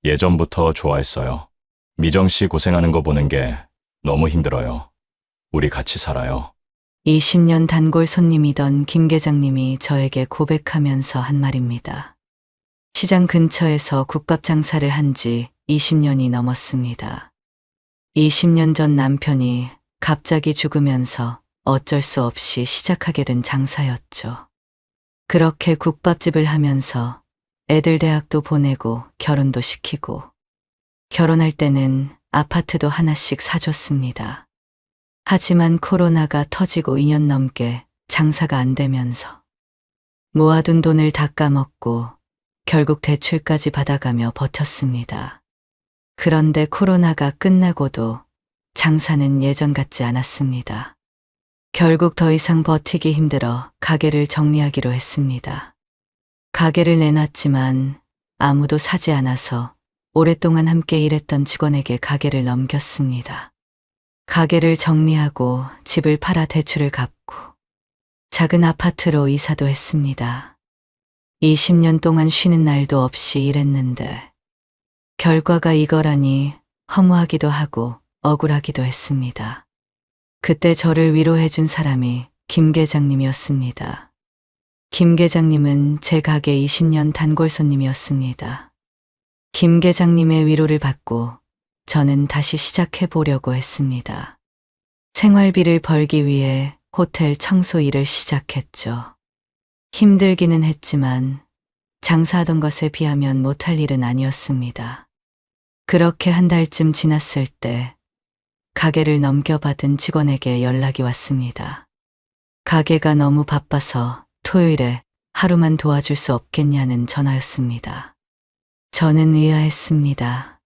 예전부터 좋아했어요. 미정 씨 고생하는 거 보는 게 너무 힘들어요. 우리 같이 살아요. 20년 단골 손님이던 김 계장님이 저에게 고백하면서 한 말입니다. 시장 근처에서 국밥 장사를 한 지 20년이 넘었습니다. 20년 전 남편이 갑자기 죽으면서 어쩔 수 없이 시작하게 된 장사였죠. 그렇게 국밥집을 하면서 애들 대학도 보내고 결혼도 시키고, 결혼할 때는 아파트도 하나씩 사줬습니다. 하지만 코로나가 터지고 2년 넘게 장사가 안 되면서 모아둔 돈을 다 까먹고 결국 대출까지 받아가며 버텼습니다. 그런데 코로나가 끝나고도 장사는 예전 같지 않았습니다. 결국 더 이상 버티기 힘들어 가게를 정리하기로 했습니다. 가게를 내놨지만 아무도 사지 않아서 오랫동안 함께 일했던 직원에게 가게를 넘겼습니다. 가게를 정리하고 집을 팔아 대출을 갚고 작은 아파트로 이사도 했습니다. 20년 동안 쉬는 날도 없이 일했는데 결과가 이거라니 허무하기도 하고 억울하기도 했습니다. 그때 저를 위로해준 사람이 김 계장님이었습니다. 김 계장님은 제 가게 20년 단골 손님이었습니다. 김 계장님의 위로를 받고 저는 다시 시작해 보려고 했습니다. 생활비를 벌기 위해 호텔 청소 일을 시작했죠. 힘들기는 했지만 장사하던 것에 비하면 못할 일은 아니었습니다. 그렇게 한 달쯤 지났을 때 가게를 넘겨받은 직원에게 연락이 왔습니다. 가게가 너무 바빠서 토요일에 하루만 도와줄 수 없겠냐는 전화였습니다. 저는 의아했습니다.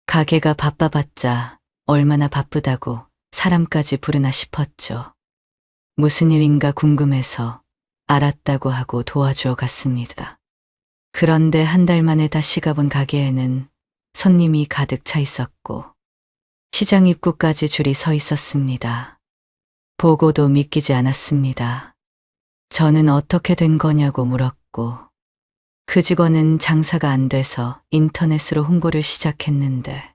가게가 바빠봤자 얼마나 바쁘다고 사람까지 부르나 싶었죠. 무슨 일인가 궁금해서 알았다고 하고 도와주어 갔습니다. 그런데 한 달 만에 다시 가본 가게에는 손님이 가득 차 있었고 시장 입구까지 줄이 서 있었습니다. 보고도 믿기지 않았습니다. 저는 어떻게 된 거냐고 물었고 그 직원은 장사가 안 돼서 인터넷으로 홍보를 시작했는데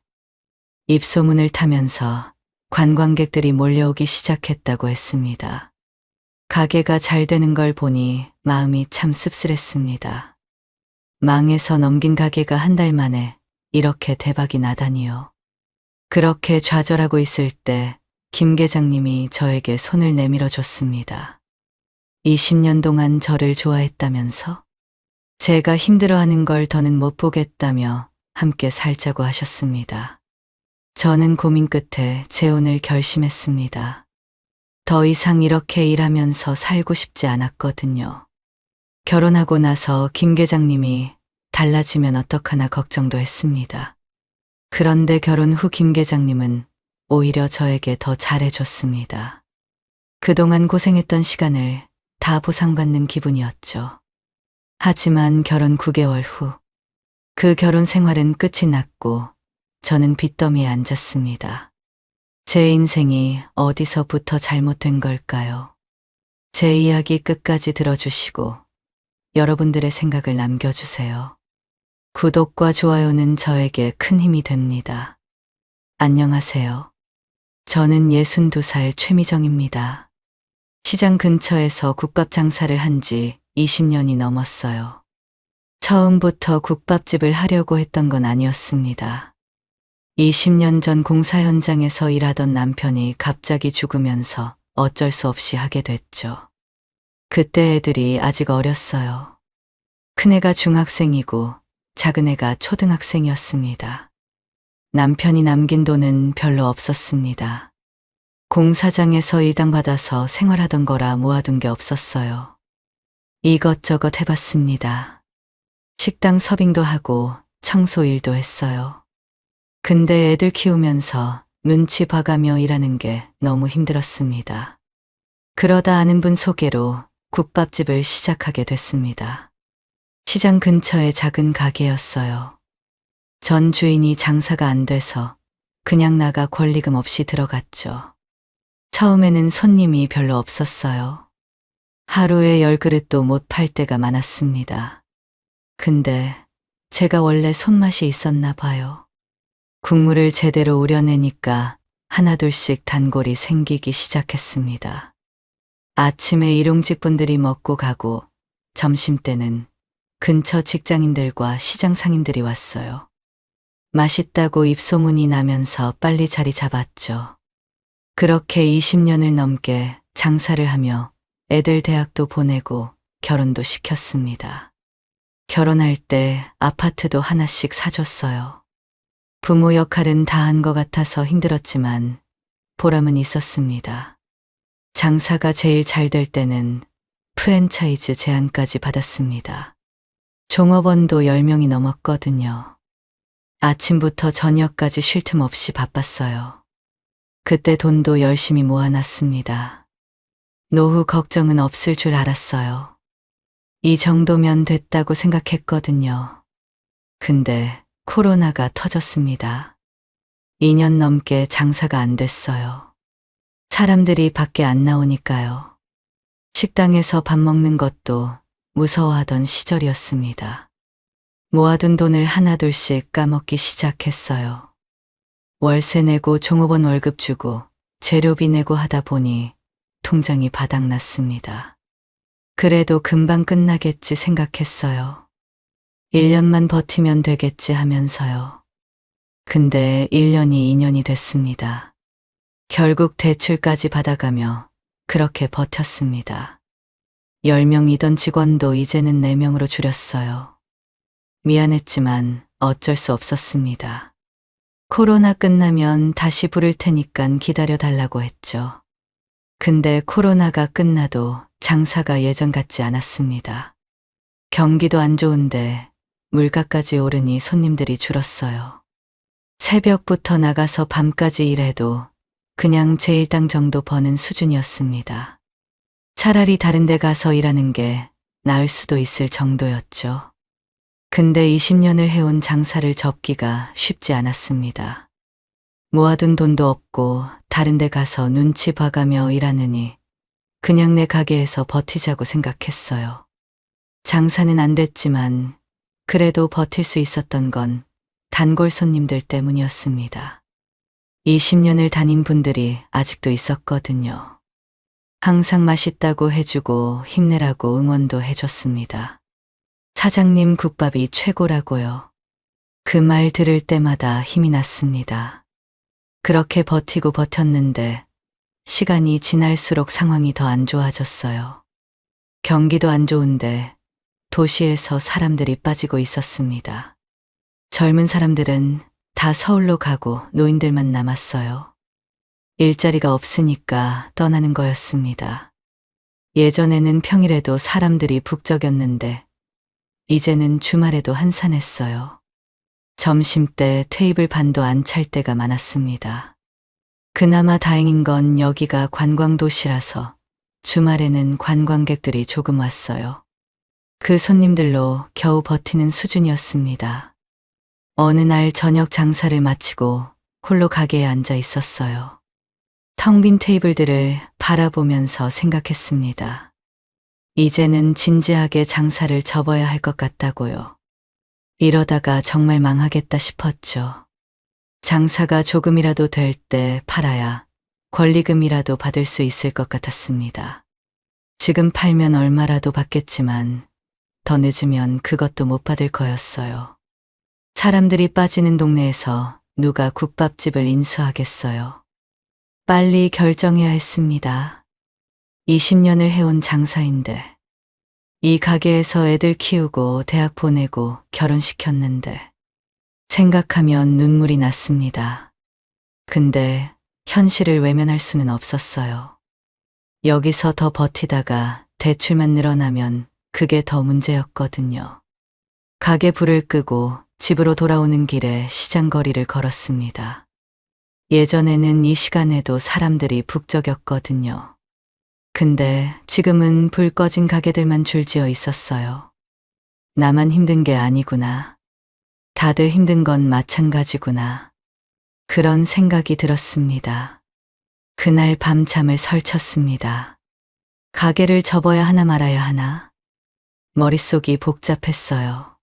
입소문을 타면서 관광객들이 몰려오기 시작했다고 했습니다. 가게가 잘 되는 걸 보니 마음이 참 씁쓸했습니다. 망해서 넘긴 가게가 한 달 만에 이렇게 대박이 나다니요. 그렇게 좌절하고 있을 때 김 계장님이 저에게 손을 내밀어 줬습니다. 20년 동안 저를 좋아했다면서? 제가 힘들어하는 걸 더는 못 보겠다며 함께 살자고 하셨습니다. 저는 고민 끝에 재혼을 결심했습니다. 더 이상 이렇게 일하면서 살고 싶지 않았거든요. 결혼하고 나서 김 계장님이 달라지면 어떡하나 걱정도 했습니다. 그런데 결혼 후 김 계장님은 오히려 저에게 더 잘해줬습니다. 그동안 고생했던 시간을 다 보상받는 기분이었죠. 하지만 결혼 9개월 후, 그 결혼 생활은 끝이 났고 저는 빚더미에 앉았습니다. 제 인생이 어디서부터 잘못된 걸까요? 제 이야기 끝까지 들어주시고 여러분들의 생각을 남겨주세요. 구독과 좋아요는 저에게 큰 힘이 됩니다. 안녕하세요. 저는 62살 최미정입니다. 시장 근처에서 국밥 장사를 한 지 20년이 넘었어요. 처음부터 국밥집을 하려고 했던 건 아니었습니다. 20년 전 공사 현장에서 일하던 남편이 갑자기 죽으면서 어쩔 수 없이 하게 됐죠. 그때 애들이 아직 어렸어요. 큰애가 중학생이고 작은애가 초등학생이었습니다. 남편이 남긴 돈은 별로 없었습니다. 공사장에서 일당 받아서 생활하던 거라 모아둔 게 없었어요. 이것저것 해봤습니다. 식당 서빙도 하고 청소 일도 했어요. 근데 애들 키우면서 눈치 봐가며 일하는 게 너무 힘들었습니다. 그러다 아는 분 소개로 국밥집을 시작하게 됐습니다. 시장 근처의 작은 가게였어요. 전 주인이 장사가 안 돼서 그냥 나가 권리금 없이 들어갔죠. 처음에는 손님이 별로 없었어요. 하루에 10그릇도 못 팔 때가 많았습니다. 근데 제가 원래 손맛이 있었나 봐요. 국물을 제대로 우려내니까 하나둘씩 단골이 생기기 시작했습니다. 아침에 일용직 분들이 먹고 가고 점심때는 근처 직장인들과 시장 상인들이 왔어요. 맛있다고 입소문이 나면서 빨리 자리 잡았죠. 그렇게 20년을 넘게 장사를 하며 애들 대학도 보내고 결혼도 시켰습니다. 결혼할 때 아파트도 하나씩 사줬어요. 부모 역할은 다 한 것 같아서 힘들었지만 보람은 있었습니다. 장사가 제일 잘 될 때는 프랜차이즈 제안까지 받았습니다. 종업원도 10명이 넘었거든요. 아침부터 저녁까지 쉴 틈 없이 바빴어요. 그때 돈도 열심히 모아놨습니다. 노후 걱정은 없을 줄 알았어요. 이 정도면 됐다고 생각했거든요. 근데 코로나가 터졌습니다. 2년 넘게 장사가 안 됐어요. 사람들이 밖에 안 나오니까요. 식당에서 밥 먹는 것도 무서워하던 시절이었습니다. 모아둔 돈을 하나둘씩 까먹기 시작했어요. 월세 내고 종업원 월급 주고 재료비 내고 하다 보니 통장이 바닥났습니다. 그래도 금방 끝나겠지 생각했어요. 1년만 버티면 되겠지 하면서요. 근데 1년이 2년이 됐습니다. 결국 대출까지 받아가며 그렇게 버텼습니다. 10명이던 직원도 이제는 4명으로 줄였어요. 미안했지만 어쩔 수 없었습니다. 코로나 끝나면 다시 부를 테니깐 기다려 달라고 했죠. 근데 코로나가 끝나도 장사가 예전 같지 않았습니다. 경기도 안 좋은데 물가까지 오르니 손님들이 줄었어요. 새벽부터 나가서 밤까지 일해도 그냥 제 일당 정도 버는 수준이었습니다. 차라리 다른 데 가서 일하는 게 나을 수도 있을 정도였죠. 근데 20년을 해온 장사를 접기가 쉽지 않았습니다. 모아둔 돈도 없고 다른 데 가서 눈치 봐가며 일하느니 그냥 내 가게에서 버티자고 생각했어요. 장사는 안 됐지만 그래도 버틸 수 있었던 건 단골 손님들 때문이었습니다. 20년을 다닌 분들이 아직도 있었거든요. 항상 맛있다고 해주고 힘내라고 응원도 해줬습니다. 사장님 국밥이 최고라고요. 그 말 들을 때마다 힘이 났습니다. 그렇게 버티고 버텼는데 시간이 지날수록 상황이 더 안 좋아졌어요. 경기도 안 좋은데 도시에서 사람들이 빠지고 있었습니다. 젊은 사람들은 다 서울로 가고 노인들만 남았어요. 일자리가 없으니까 떠나는 거였습니다. 예전에는 평일에도 사람들이 북적였는데 이제는 주말에도 한산했어요. 점심때 테이블 반도 안 찰 때가 많았습니다. 그나마 다행인 건 여기가 관광도시라서 주말에는 관광객들이 조금 왔어요. 그 손님들로 겨우 버티는 수준이었습니다. 어느 날 저녁 장사를 마치고 홀로 가게에 앉아 있었어요. 텅 빈 테이블들을 바라보면서 생각했습니다. 이제는 진지하게 장사를 접어야 할 것 같다고요. 이러다가 정말 망하겠다 싶었죠. 장사가 조금이라도 될 때 팔아야 권리금이라도 받을 수 있을 것 같았습니다. 지금 팔면 얼마라도 받겠지만 더 늦으면 그것도 못 받을 거였어요. 사람들이 빠지는 동네에서 누가 국밥집을 인수하겠어요. 빨리 결정해야 했습니다. 20년을 해온 장사인데 이 가게에서 애들 키우고 대학 보내고 결혼시켰는데 생각하면 눈물이 났습니다. 근데 현실을 외면할 수는 없었어요. 여기서 더 버티다가 대출만 늘어나면 그게 더 문제였거든요. 가게 불을 끄고 집으로 돌아오는 길에 시장 거리를 걸었습니다. 예전에는 이 시간에도 사람들이 북적였거든요. 근데 지금은 불 꺼진 가게들만 줄지어 있었어요. 나만 힘든 게 아니구나. 다들 힘든 건 마찬가지구나. 그런 생각이 들었습니다. 그날 밤잠을 설쳤습니다. 가게를 접어야 하나 말아야 하나. 머릿속이 복잡했어요.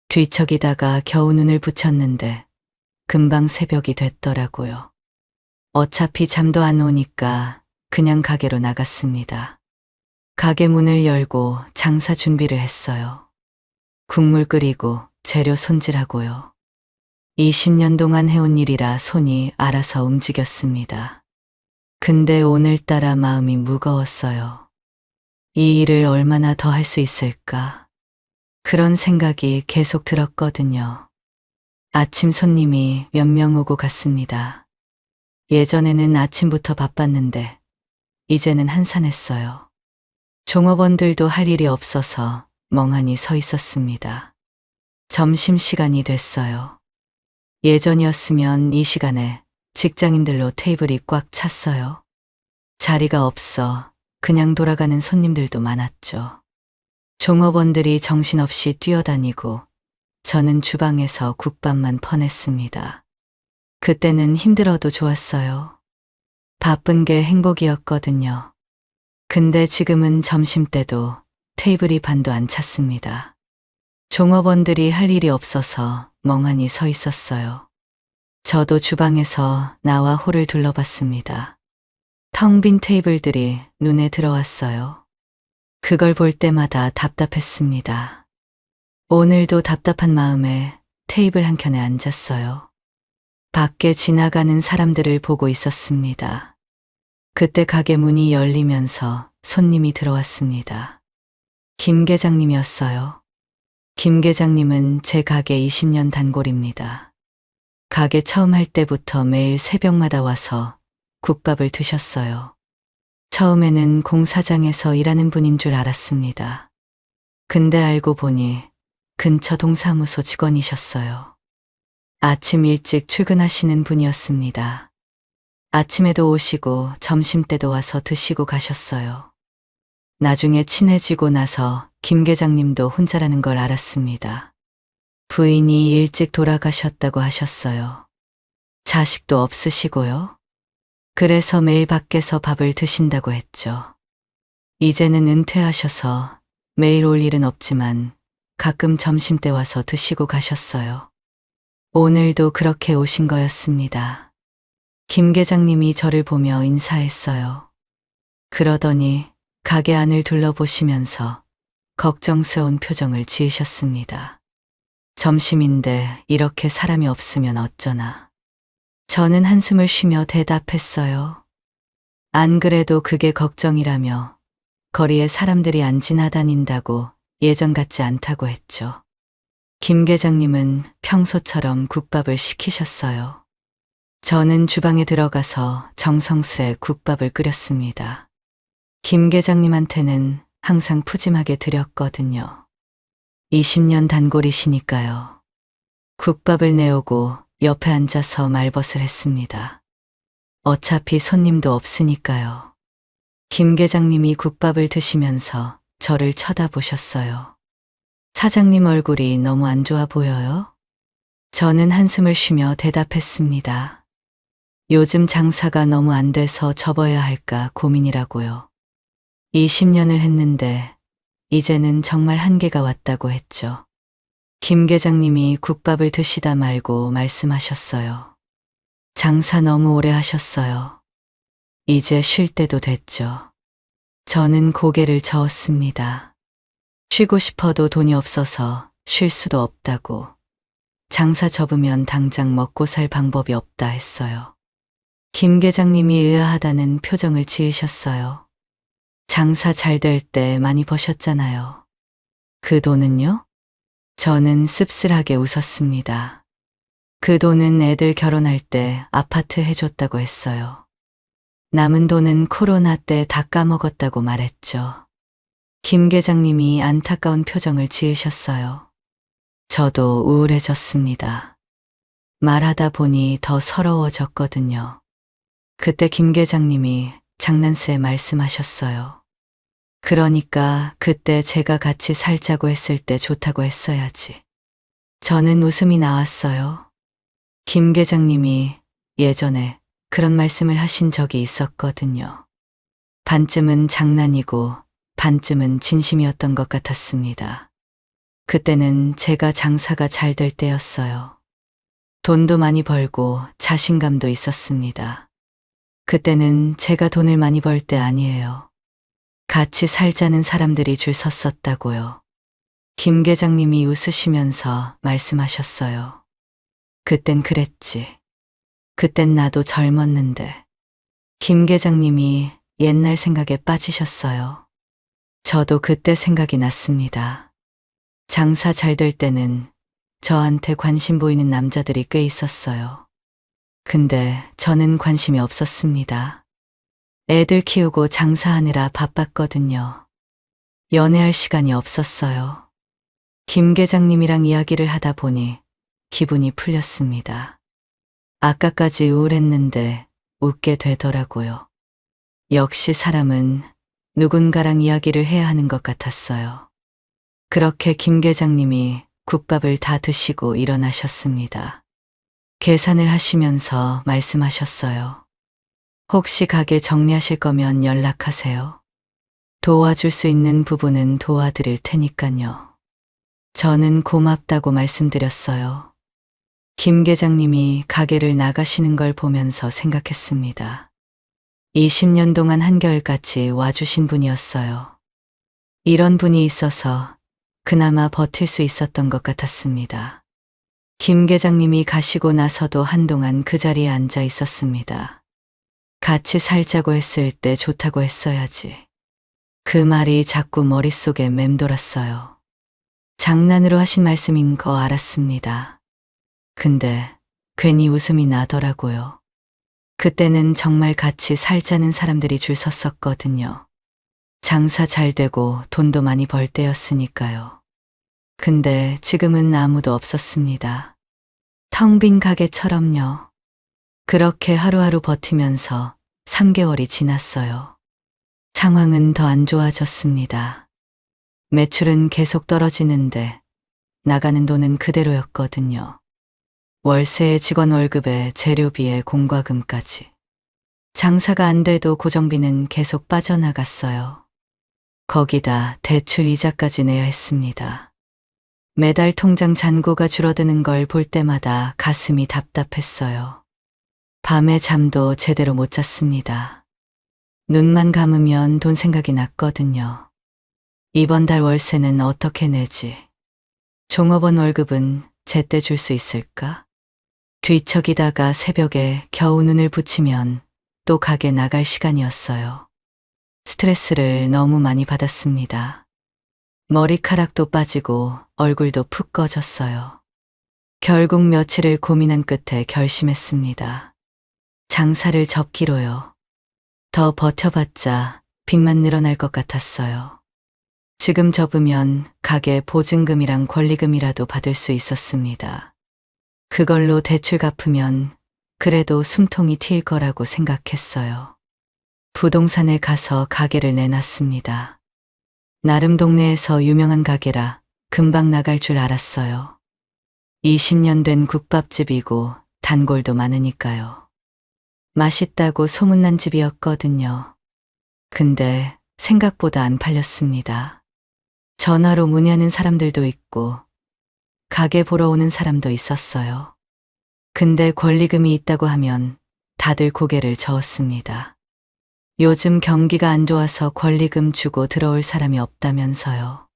뒤척이다가 겨우 눈을 붙였는데 금방 새벽이 됐더라고요. 어차피 잠도 안 오니까 그냥 가게로 나갔습니다. 가게 문을 열고 장사 준비를 했어요. 국물 끓이고 재료 손질하고요. 20년 동안 해온 일이라 손이 알아서 움직였습니다. 근데 오늘따라 마음이 무거웠어요. 이 일을 얼마나 더 할 수 있을까? 그런 생각이 계속 들었거든요. 아침 손님이 몇 명 오고 갔습니다. 예전에는 아침부터 바빴는데 이제는 한산했어요. 종업원들도 할 일이 없어서 멍하니 서 있었습니다. 점심시간이 됐어요. 예전이었으면 이 시간에 직장인들로 테이블이 꽉 찼어요. 자리가 없어 그냥 돌아가는 손님들도 많았죠. 종업원들이 정신없이 뛰어다니고 저는 주방에서 국밥만 퍼냈습니다. 그때는 힘들어도 좋았어요. 바쁜 게 행복이었거든요. 근데 지금은 점심때도 테이블이 반도 안 찼습니다. 종업원들이 할 일이 없어서 멍하니 서 있었어요. 저도 주방에서 나와 홀을 둘러봤습니다. 텅 빈 테이블들이 눈에 들어왔어요. 그걸 볼 때마다 답답했습니다. 오늘도 답답한 마음에 테이블 한켠에 앉았어요. 밖에 지나가는 사람들을 보고 있었습니다. 그때 가게 문이 열리면서 손님이 들어왔습니다. 김 계장님이었어요. 김 계장님은 제 가게 20년 단골입니다. 가게 처음 할 때부터 매일 새벽마다 와서 국밥을 드셨어요. 처음에는 공사장에서 일하는 분인 줄 알았습니다. 근데 알고 보니 근처 동사무소 직원이셨어요. 아침 일찍 출근하시는 분이었습니다. 아침에도 오시고 점심때도 와서 드시고 가셨어요. 나중에 친해지고 나서 김 계장님도 혼자라는 걸 알았습니다. 부인이 일찍 돌아가셨다고 하셨어요. 자식도 없으시고요. 그래서 매일 밖에서 밥을 드신다고 했죠. 이제는 은퇴하셔서 매일 올 일은 없지만 가끔 점심때 와서 드시고 가셨어요. 오늘도 그렇게 오신 거였습니다. 김 계장님이 저를 보며 인사했어요. 그러더니 가게 안을 둘러보시면서 걱정스러운 표정을 지으셨습니다. 점심인데 이렇게 사람이 없으면 어쩌나. 저는 한숨을 쉬며 대답했어요. 안 그래도 그게 걱정이라며 거리에 사람들이 안 지나다닌다고 예전 같지 않다고 했죠. 김 계장님은 평소처럼 국밥을 시키셨어요. 저는 주방에 들어가서 정성스레 국밥을 끓였습니다. 김 계장님한테는 항상 푸짐하게 드렸거든요. 20년 단골이시니까요. 국밥을 내오고 옆에 앉아서 말벗을 했습니다. 어차피 손님도 없으니까요. 김 계장님이 국밥을 드시면서 저를 쳐다보셨어요. 사장님 얼굴이 너무 안 좋아 보여요? 저는 한숨을 쉬며 대답했습니다. 요즘 장사가 너무 안 돼서 접어야 할까 고민이라고요. 20년을 했는데 이제는 정말 한계가 왔다고 했죠. 김 계장님이 국밥을 드시다 말고 말씀하셨어요. 장사 너무 오래 하셨어요. 이제 쉴 때도 됐죠. 저는 고개를 저었습니다. 쉬고 싶어도 돈이 없어서 쉴 수도 없다고. 장사 접으면 당장 먹고 살 방법이 없다 했어요. 김 계장님이 의아하다는 표정을 지으셨어요. 장사 잘 될 때 많이 버셨잖아요. 그 돈은요? 저는 씁쓸하게 웃었습니다. 그 돈은 애들 결혼할 때 아파트 해줬다고 했어요. 남은 돈은 코로나 때 다 까먹었다고 말했죠. 김 계장님이 안타까운 표정을 지으셨어요. 저도 우울해졌습니다. 말하다 보니 더 서러워졌거든요. 그때 김 계장님이 장난스레 말씀하셨어요. 그러니까 그때 제가 같이 살자고 했을 때 좋다고 했어야지. 저는 웃음이 나왔어요. 김 계장님이 예전에 그런 말씀을 하신 적이 있었거든요. 반쯤은 장난이고 반쯤은 진심이었던 것 같았습니다. 그때는 제가 장사가 잘 될 때였어요. 돈도 많이 벌고 자신감도 있었습니다. 그때는 제가 돈을 많이 벌 때 아니에요. 같이 살자는 사람들이 줄 섰었다고요. 김 계장님이 웃으시면서 말씀하셨어요. 그땐 그랬지. 그땐 나도 젊었는데. 김 계장님이 옛날 생각에 빠지셨어요. 저도 그때 생각이 났습니다. 장사 잘 될 때는 저한테 관심 보이는 남자들이 꽤 있었어요. 근데 저는 관심이 없었습니다. 애들 키우고 장사하느라 바빴거든요. 연애할 시간이 없었어요. 김 계장님이랑 이야기를 하다 보니 기분이 풀렸습니다. 아까까지 우울했는데 웃게 되더라고요. 역시 사람은 누군가랑 이야기를 해야 하는 것 같았어요. 그렇게 김 계장님이 국밥을 다 드시고 일어나셨습니다. 계산을 하시면서 말씀하셨어요. 혹시 가게 정리하실 거면 연락하세요. 도와줄 수 있는 부분은 도와드릴 테니까요. 저는 고맙다고 말씀드렸어요. 김 계장님이 가게를 나가시는 걸 보면서 생각했습니다. 20년 동안 한결같이 와주신 분이었어요. 이런 분이 있어서 그나마 버틸 수 있었던 것 같았습니다. 김 계장님이 가시고 나서도 한동안 그 자리에 앉아 있었습니다. 같이 살자고 했을 때 좋다고 했어야지. 그 말이 자꾸 머릿속에 맴돌았어요. 장난으로 하신 말씀인 거 알았습니다. 근데 괜히 웃음이 나더라고요. 그때는 정말 같이 살자는 사람들이 줄 섰었거든요. 장사 잘 되고 돈도 많이 벌 때였으니까요. 근데 지금은 아무도 없었습니다. 텅 빈 가게처럼요. 그렇게 하루하루 버티면서 3개월이 지났어요. 상황은 더 안 좋아졌습니다. 매출은 계속 떨어지는데 나가는 돈은 그대로였거든요. 월세에 직원 월급에 재료비에 공과금까지. 장사가 안 돼도 고정비는 계속 빠져나갔어요. 거기다 대출 이자까지 내야 했습니다. 매달 통장 잔고가 줄어드는 걸 볼 때마다 가슴이 답답했어요. 밤에 잠도 제대로 못 잤습니다. 눈만 감으면 돈 생각이 났거든요. 이번 달 월세는 어떻게 내지? 종업원 월급은 제때 줄 수 있을까? 뒤척이다가 새벽에 겨우 눈을 붙이면 또 가게 나갈 시간이었어요. 스트레스를 너무 많이 받았습니다. 머리카락도 빠지고 얼굴도 푹 꺼졌어요. 결국 며칠을 고민한 끝에 결심했습니다. 장사를 접기로요. 더 버텨봤자 빚만 늘어날 것 같았어요. 지금 접으면 가게 보증금이랑 권리금이라도 받을 수 있었습니다. 그걸로 대출 갚으면 그래도 숨통이 트일 거라고 생각했어요. 부동산에 가서 가게를 내놨습니다. 나름 동네에서 유명한 가게라 금방 나갈 줄 알았어요. 20년 된 국밥집이고 단골도 많으니까요. 맛있다고 소문난 집이었거든요. 근데 생각보다 안 팔렸습니다. 전화로 문의하는 사람들도 있고 가게 보러 오는 사람도 있었어요. 근데 권리금이 있다고 하면 다들 고개를 저었습니다. 요즘 경기가 안 좋아서 권리금 주고 들어올 사람이 없다면서요.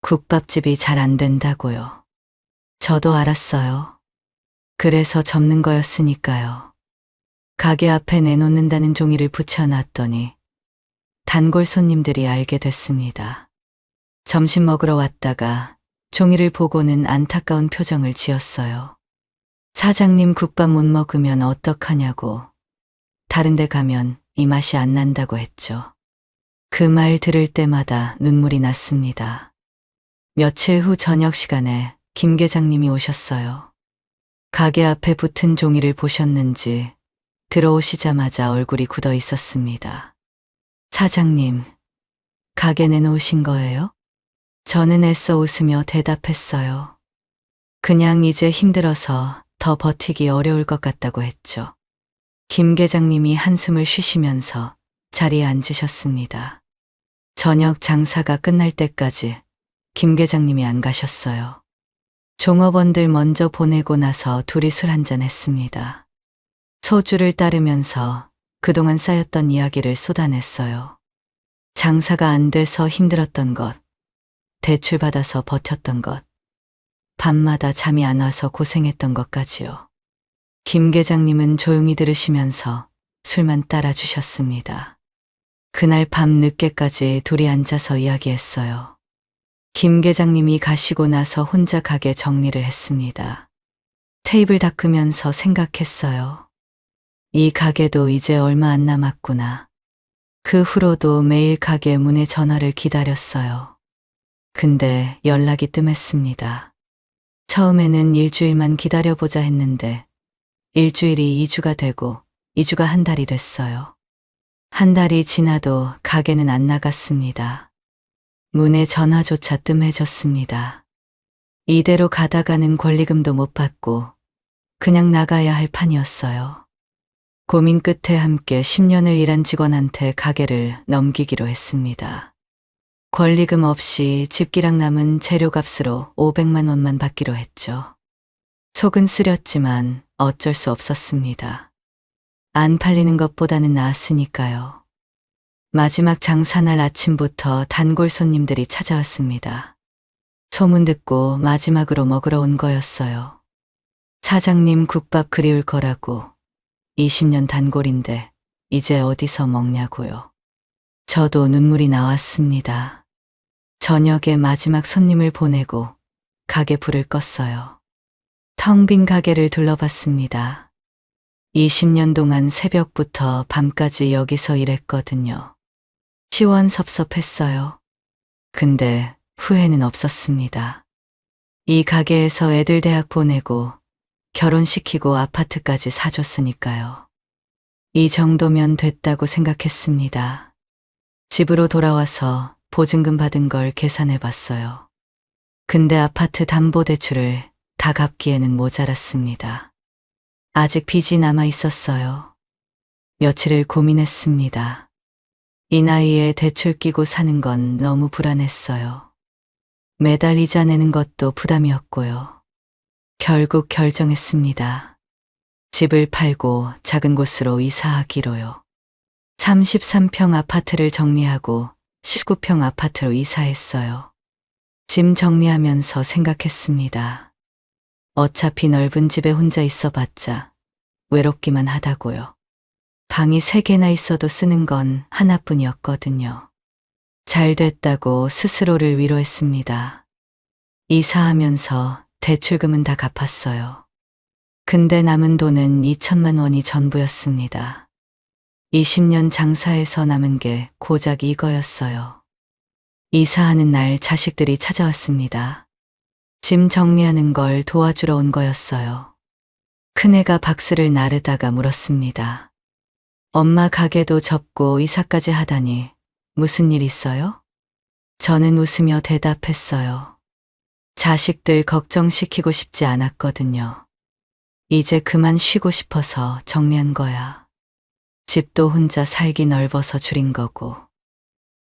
국밥집이 잘 안 된다고요. 저도 알았어요. 그래서 접는 거였으니까요. 가게 앞에 내놓는다는 종이를 붙여놨더니 단골 손님들이 알게 됐습니다. 점심 먹으러 왔다가 종이를 보고는 안타까운 표정을 지었어요. 사장님 국밥 못 먹으면 어떡하냐고. 다른 데 가면 이 맛이 안 난다고 했죠. 그 말 들을 때마다 눈물이 났습니다. 며칠 후 저녁 시간에 김 계장님이 오셨어요. 가게 앞에 붙은 종이를 보셨는지 들어오시자마자 얼굴이 굳어 있었습니다. 사장님, 가게 내놓으신 거예요? 저는 애써 웃으며 대답했어요. 그냥 이제 힘들어서 더 버티기 어려울 것 같다고 했죠. 김 계장님이 한숨을 쉬시면서 자리에 앉으셨습니다. 저녁 장사가 끝날 때까지 김 계장님이 안 가셨어요. 종업원들 먼저 보내고 나서 둘이 술 한잔 했습니다. 소주를 따르면서 그동안 쌓였던 이야기를 쏟아냈어요. 장사가 안 돼서 힘들었던 것, 대출 받아서 버텼던 것, 밤마다 잠이 안 와서 고생했던 것까지요. 김 계장님은 조용히 들으시면서 술만 따라주셨습니다. 그날 밤 늦게까지 둘이 앉아서 이야기했어요. 김 계장님이 가시고 나서 혼자 가게 정리를 했습니다. 테이블 닦으면서 생각했어요. 이 가게도 이제 얼마 안 남았구나. 그 후로도 매일 가게 문에 전화를 기다렸어요. 근데 연락이 뜸했습니다. 처음에는 일주일만 기다려보자 했는데 일주일이 2주가 되고 2주가 한 달이 됐어요. 한 달이 지나도 가게는 안 나갔습니다. 문에 전화조차 뜸해졌습니다. 이대로 가다가는 권리금도 못 받고 그냥 나가야 할 판이었어요. 고민 끝에 함께 10년을 일한 직원한테 가게를 넘기기로 했습니다. 권리금 없이 집기랑 남은 재료값으로 500만 원만 받기로 했죠. 속은 쓰렸지만 어쩔 수 없었습니다. 안 팔리는 것보다는 나았으니까요. 마지막 장사날 아침부터 단골 손님들이 찾아왔습니다. 소문 듣고 마지막으로 먹으러 온 거였어요. 사장님 국밥 그리울 거라고 20년 단골인데 이제 어디서 먹냐고요. 저도 눈물이 나왔습니다. 저녁에 마지막 손님을 보내고 가게 불을 껐어요. 텅 빈 가게를 둘러봤습니다. 20년 동안 새벽부터 밤까지 여기서 일했거든요. 시원섭섭했어요. 근데 후회는 없었습니다. 이 가게에서 애들 대학 보내고 결혼시키고 아파트까지 사줬으니까요. 이 정도면 됐다고 생각했습니다. 집으로 돌아와서 보증금 받은 걸 계산해 봤어요. 근데 아파트 담보대출을 다 갚기에는 모자랐습니다. 아직 빚이 남아 있었어요. 며칠을 고민했습니다. 이 나이에 대출 끼고 사는 건 너무 불안했어요. 매달 이자 내는 것도 부담이었고요. 결국 결정했습니다. 집을 팔고 작은 곳으로 이사하기로요. 33평 아파트를 정리하고 19평 아파트로 이사했어요. 짐 정리하면서 생각했습니다. 어차피 넓은 집에 혼자 있어봤자 외롭기만 하다고요. 방이 3개나 있어도 쓰는 건 하나뿐이었거든요. 잘 됐다고 스스로를 위로했습니다. 이사하면서 대출금은 다 갚았어요. 근데 남은 돈은 2천만 원이 전부였습니다. 20년 장사해서 남은 게 고작 이거였어요. 이사하는 날 자식들이 찾아왔습니다. 짐 정리하는 걸 도와주러 온 거였어요. 큰애가 박스를 나르다가 물었습니다. 엄마 가게도 접고 이사까지 하다니 무슨 일 있어요? 저는 웃으며 대답했어요. 자식들 걱정시키고 싶지 않았거든요. 이제 그만 쉬고 싶어서 정리한 거야. 집도 혼자 살기 넓어서 줄인 거고,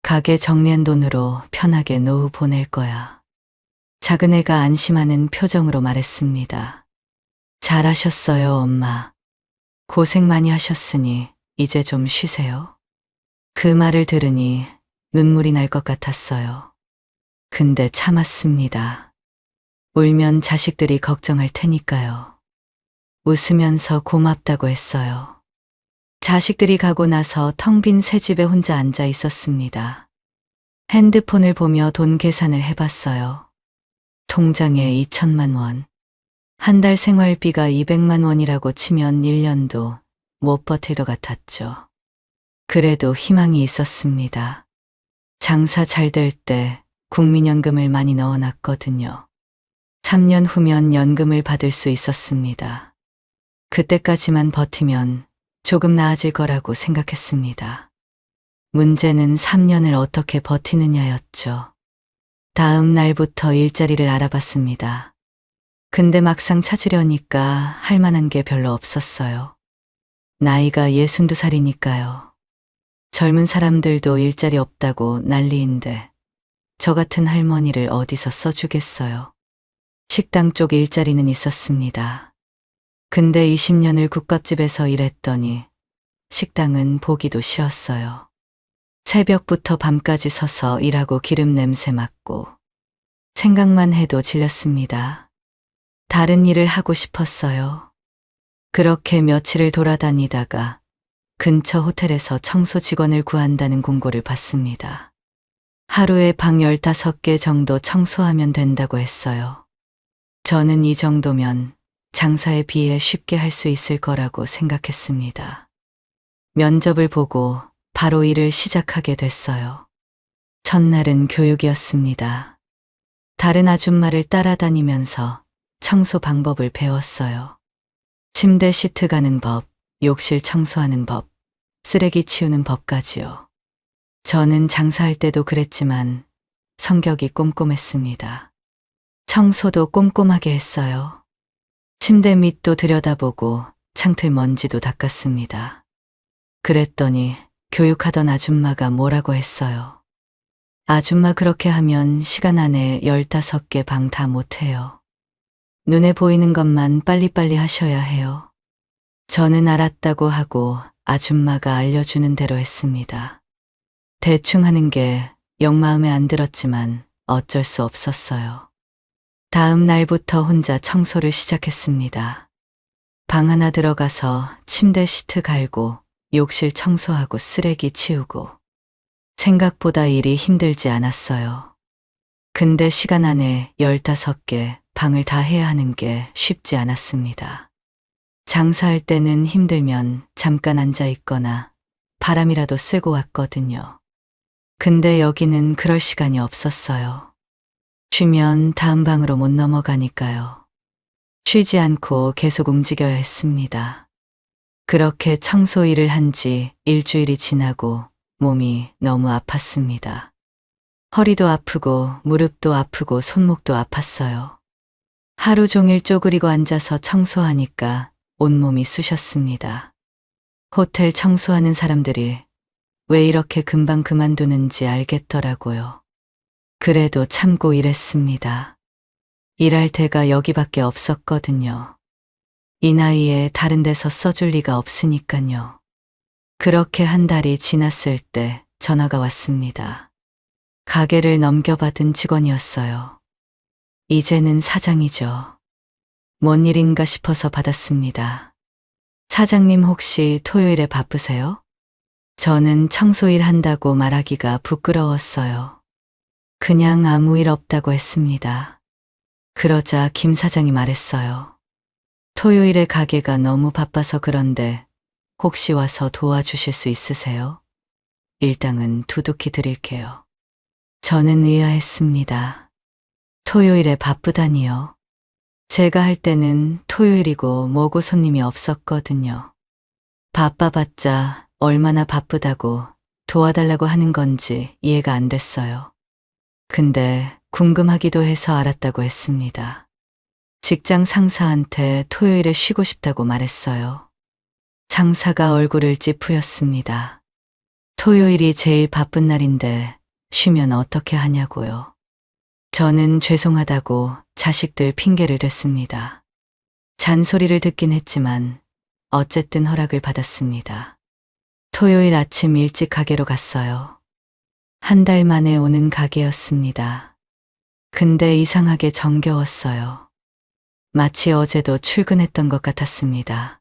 가게 정리한 돈으로 편하게 노후 보낼 거야. 작은 애가 안심하는 표정으로 말했습니다. 잘하셨어요, 엄마. 고생 많이 하셨으니 이제 좀 쉬세요. 그 말을 들으니 눈물이 날 것 같았어요. 근데 참았습니다. 울면 자식들이 걱정할 테니까요. 웃으면서 고맙다고 했어요. 자식들이 가고 나서 텅 빈 새 집에 혼자 앉아 있었습니다. 핸드폰을 보며 돈 계산을 해봤어요. 통장에 2천만 원. 한 달 생활비가 200만 원이라고 치면 1년도 못 버틸 것 같았죠. 그래도 희망이 있었습니다. 장사 잘 될 때 국민연금을 많이 넣어놨거든요. 3년 후면 연금을 받을 수 있었습니다. 그때까지만 버티면 조금 나아질 거라고 생각했습니다. 문제는 3년을 어떻게 버티느냐였죠. 다음 날부터 일자리를 알아봤습니다. 근데 막상 찾으려니까 할 만한 게 별로 없었어요. 나이가 62살이니까요. 젊은 사람들도 일자리 없다고 난리인데 저 같은 할머니를 어디서 써주겠어요. 식당 쪽 일자리는 있었습니다. 근데 20년을 국밥집에서 일했더니 식당은 보기도 싫었어요. 새벽부터 밤까지 서서 일하고 기름 냄새 맡고 생각만 해도 질렸습니다. 다른 일을 하고 싶었어요. 그렇게 며칠을 돌아다니다가 근처 호텔에서 청소 직원을 구한다는 공고를 봤습니다. 하루에 방 15개 정도 청소하면 된다고 했어요. 저는 이 정도면 장사에 비해 쉽게 할 수 있을 거라고 생각했습니다. 면접을 보고 바로 일을 시작하게 됐어요. 첫날은 교육이었습니다. 다른 아줌마를 따라다니면서 청소 방법을 배웠어요. 침대 시트 가는 법, 욕실 청소하는 법, 쓰레기 치우는 법까지요. 저는 장사할 때도 그랬지만 성격이 꼼꼼했습니다. 청소도 꼼꼼하게 했어요. 침대 밑도 들여다보고 창틀 먼지도 닦았습니다. 그랬더니 교육하던 아줌마가 뭐라고 했어요. 아줌마 그렇게 하면 시간 안에 15개 방 다 못해요. 눈에 보이는 것만 빨리빨리 하셔야 해요. 저는 알았다고 하고 아줌마가 알려주는 대로 했습니다. 대충 하는 게 영 마음에 안 들었지만 어쩔 수 없었어요. 다음 날부터 혼자 청소를 시작했습니다. 방 하나 들어가서 침대 시트 갈고 욕실 청소하고 쓰레기 치우고 생각보다 일이 힘들지 않았어요. 근데 시간 안에 15개 방을 다 해야 하는 게 쉽지 않았습니다. 장사할 때는 힘들면 잠깐 앉아 있거나 바람이라도 쐬고 왔거든요. 근데 여기는 그럴 시간이 없었어요. 쉬면 다음 방으로 못 넘어가니까요. 쉬지 않고 계속 움직여야 했습니다. 그렇게 청소 일을 한 지 일주일이 지나고 몸이 너무 아팠습니다. 허리도 아프고 무릎도 아프고 손목도 아팠어요. 하루 종일 쪼그리고 앉아서 청소하니까 온몸이 쑤셨습니다. 호텔 청소하는 사람들이 왜 이렇게 금방 그만두는지 알겠더라고요. 그래도 참고 일했습니다. 일할 데가 여기밖에 없었거든요. 이 나이에 다른 데서 써줄 리가 없으니까요. 그렇게 한 달이 지났을 때 전화가 왔습니다. 가게를 넘겨받은 직원이었어요. 이제는 사장이죠. 뭔 일인가 싶어서 받았습니다. 사장님 혹시 토요일에 바쁘세요? 저는 청소일 한다고 말하기가 부끄러웠어요. 그냥 아무 일 없다고 했습니다. 그러자 김 사장이 말했어요. 토요일에 가게가 너무 바빠서 그런데 혹시 와서 도와주실 수 있으세요? 일당은 두둑히 드릴게요. 저는 의아했습니다. 토요일에 바쁘다니요. 제가 할 때는 토요일이고 뭐고 손님이 없었거든요. 바빠봤자 얼마나 바쁘다고 도와달라고 하는 건지 이해가 안 됐어요. 근데 궁금하기도 해서 알았다고 했습니다. 직장 상사한테 토요일에 쉬고 싶다고 말했어요. 상사가 얼굴을 찌푸렸습니다. 토요일이 제일 바쁜 날인데 쉬면 어떻게 하냐고요. 저는 죄송하다고 자식들 핑계를 댔습니다. 잔소리를 듣긴 했지만 어쨌든 허락을 받았습니다. 토요일 아침 일찍 가게로 갔어요. 한 달 만에 오는 가게였습니다. 근데 이상하게 정겨웠어요. 마치 어제도 출근했던 것 같았습니다.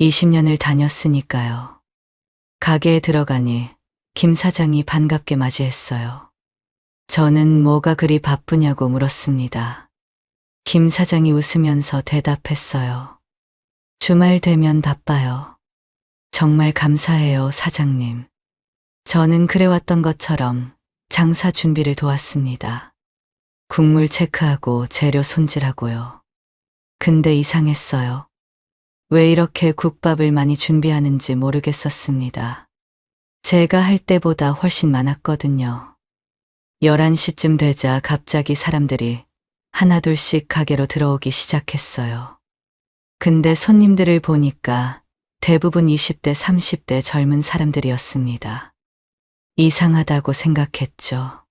20년을 다녔으니까요. 가게에 들어가니 김 사장이 반갑게 맞이했어요. 저는 뭐가 그리 바쁘냐고 물었습니다. 김 사장이 웃으면서 대답했어요. 주말 되면 바빠요. 정말 감사해요, 사장님. 저는 그래왔던 것처럼 장사 준비를 도왔습니다. 국물 체크하고 재료 손질하고요. 근데 이상했어요. 왜 이렇게 국밥을 많이 준비하는지 모르겠었습니다. 제가 할 때보다 훨씬 많았거든요. 11시쯤 되자 갑자기 사람들이 하나둘씩 가게로 들어오기 시작했어요. 근데 손님들을 보니까 대부분 20대, 30대 젊은 사람들이었습니다. 이상하다고 생각했죠.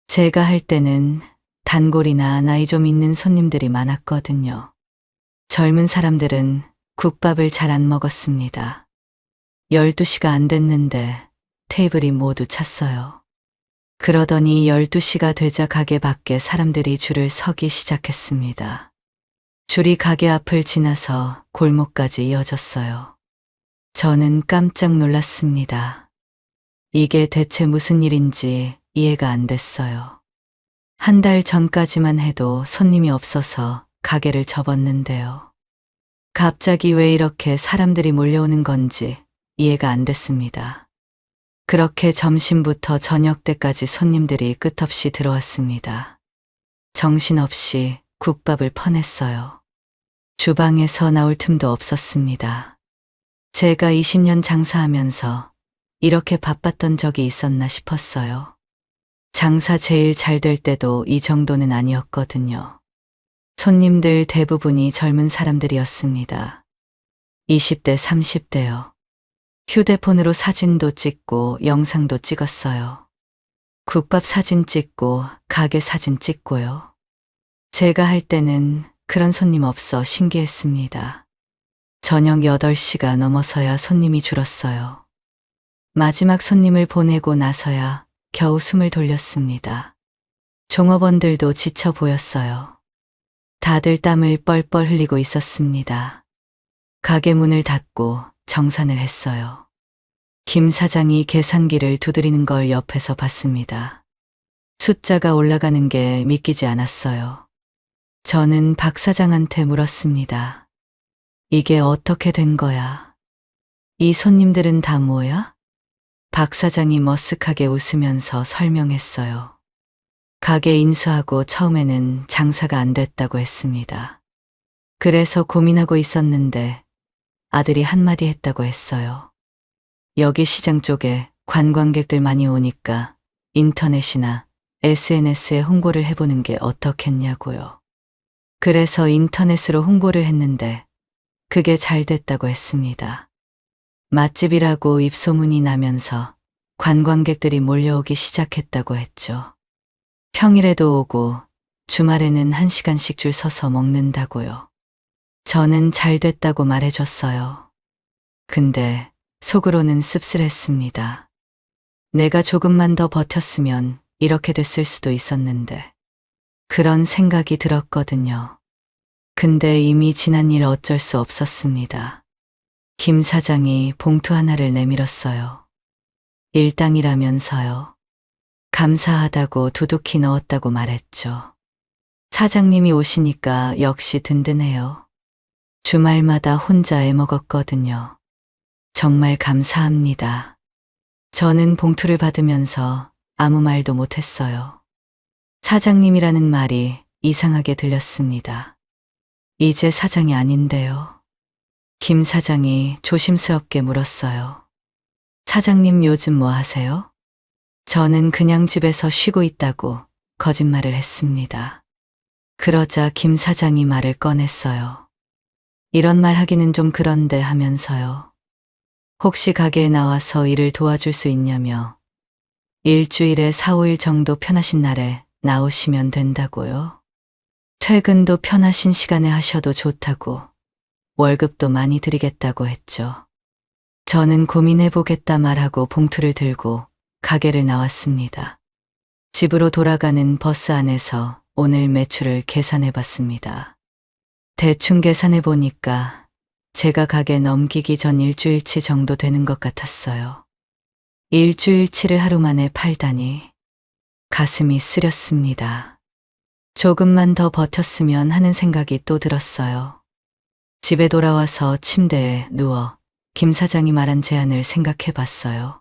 제가 할 때는 단골이나 나이 좀 있는 손님들이 많았거든요. 젊은 사람들은 국밥을 잘 안 먹었습니다. 12시가 안 됐는데 테이블이 모두 찼어요. 그러더니 12시가 되자 가게 밖에 사람들이 줄을 서기 시작했습니다. 줄이 가게 앞을 지나서 골목까지 이어졌어요. 저는 깜짝 놀랐습니다. 이게 대체 무슨 일인지 이해가 안 됐어요. 한 달 전까지만 해도 손님이 없어서 가게를 접었는데요. 갑자기 왜 이렇게 사람들이 몰려오는 건지 이해가 안 됐습니다. 그렇게 점심부터 저녁 때까지 손님들이 끝없이 들어왔습니다. 정신없이 국밥을 퍼냈어요. 주방에서 나올 틈도 없었습니다. 제가 20년 장사하면서 이렇게 바빴던 적이 있었나 싶었어요. 장사 제일 잘 될 때도 이 정도는 아니었거든요. 손님들 대부분이 젊은 사람들이었습니다. 20대, 30대요. 휴대폰으로 사진도 찍고 영상도 찍었어요. 국밥 사진 찍고 가게 사진 찍고요. 제가 할 때는 그런 손님 없어 신기했습니다. 저녁 8시가 넘어서야 손님이 줄었어요. 마지막 손님을 보내고 나서야 겨우 숨을 돌렸습니다. 종업원들도 지쳐 보였어요. 다들 땀을 뻘뻘 흘리고 있었습니다. 가게 문을 닫고 정산을 했어요. 김 사장이 계산기를 두드리는 걸 옆에서 봤습니다. 숫자가 올라가는 게 믿기지 않았어요. 저는 박 사장한테 물었습니다. 이게 어떻게 된 거야? 이 손님들은 다 뭐야? 박 사장이 머쓱하게 웃으면서 설명했어요. 가게 인수하고 처음에는 장사가 안 됐다고 했습니다. 그래서 고민하고 있었는데 아들이 한마디 했다고 했어요. 여기 시장 쪽에 관광객들 많이 오니까 인터넷이나 SNS에 홍보를 해보는 게 어떻겠냐고요. 그래서 인터넷으로 홍보를 했는데 그게 잘 됐다고 했습니다. 맛집이라고 입소문이 나면서 관광객들이 몰려오기 시작했다고 했죠. 평일에도 오고 주말에는 1시간씩 줄 서서 먹는다고요. 저는 잘 됐다고 말해줬어요. 근데 속으로는 씁쓸했습니다. 내가 조금만 더 버텼으면 이렇게 됐을 수도 있었는데 그런 생각이 들었거든요. 근데 이미 지난 일 어쩔 수 없었습니다. 김 사장이 봉투 하나를 내밀었어요. 일당이라면서요. 감사하다고 두둑히 넣었다고 말했죠. 사장님이 오시니까 역시 든든해요. 주말마다 혼자 애먹었거든요. 정말 감사합니다. 저는 봉투를 받으면서 아무 말도 못했어요. 사장님이라는 말이 이상하게 들렸습니다. 이제 사장이 아닌데요. 김 사장이 조심스럽게 물었어요. 사장님 요즘 뭐 하세요? 저는 그냥 집에서 쉬고 있다고 거짓말을 했습니다. 그러자 김 사장이 말을 꺼냈어요. 이런 말 하기는 좀 그런데 하면서요. 혹시 가게에 나와서 일을 도와줄 수 있냐며 일주일에 4, 5일 정도 편하신 날에 나오시면 된다고요. 퇴근도 편하신 시간에 하셔도 좋다고 월급도 많이 드리겠다고 했죠. 저는 고민해보겠다 말하고 봉투를 들고 가게를 나왔습니다. 집으로 돌아가는 버스 안에서 오늘 매출을 계산해봤습니다. 대충 계산해보니까 제가 가게 넘기기 전 일주일치 정도 되는 것 같았어요. 일주일치를 하루 만에 팔다니 가슴이 쓰렸습니다. 조금만 더 버텼으면 하는 생각이 또 들었어요. 집에 돌아와서 침대에 누워 김 사장이 말한 제안을 생각해봤어요.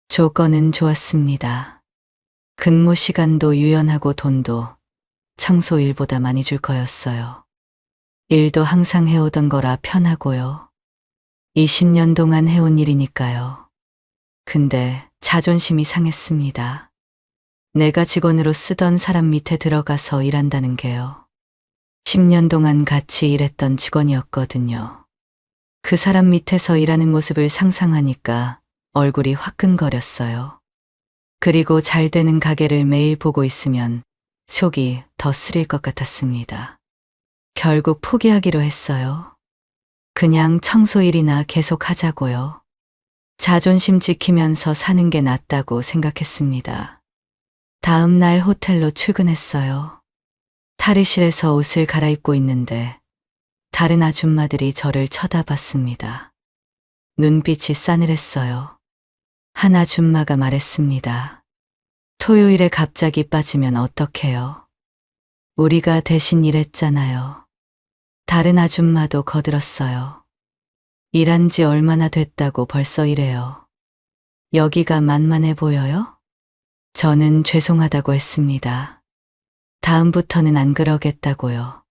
조건은 좋았습니다. 근무 시간도 유연하고 돈도 청소일보다 많이 줄 거였어요. 일도 항상 해오던 거라 편하고요. 20년 동안 해온 일이니까요. 근데 자존심이 상했습니다. 내가 직원으로 쓰던 사람 밑에 들어가서 일한다는 게요. 10년 동안 같이 일했던 직원이었거든요. 그 사람 밑에서 일하는 모습을 상상하니까 얼굴이 화끈거렸어요. 그리고 잘 되는 가게를 매일 보고 있으면 속이 더 쓰릴 것 같았습니다. 결국 포기하기로 했어요. 그냥 청소일이나 계속 하자고요. 자존심 지키면서 사는 게 낫다고 생각했습니다. 다음 날 호텔로 출근했어요. 탈의실에서 옷을 갈아입고 있는데 다른 아줌마들이 저를 쳐다봤습니다. 눈빛이 싸늘했어요. 한 아줌마가 말했습니다. 토요일에 갑자기 빠지면 어떡해요? 우리가 대신 일했잖아요. 다른 아줌마도 거들었어요. 일한 지 얼마나 됐다고 벌써 이래요. 여기가 만만해 보여요? 저는 죄송하다고 했습니다. 다음부터는 안 그러겠다고요.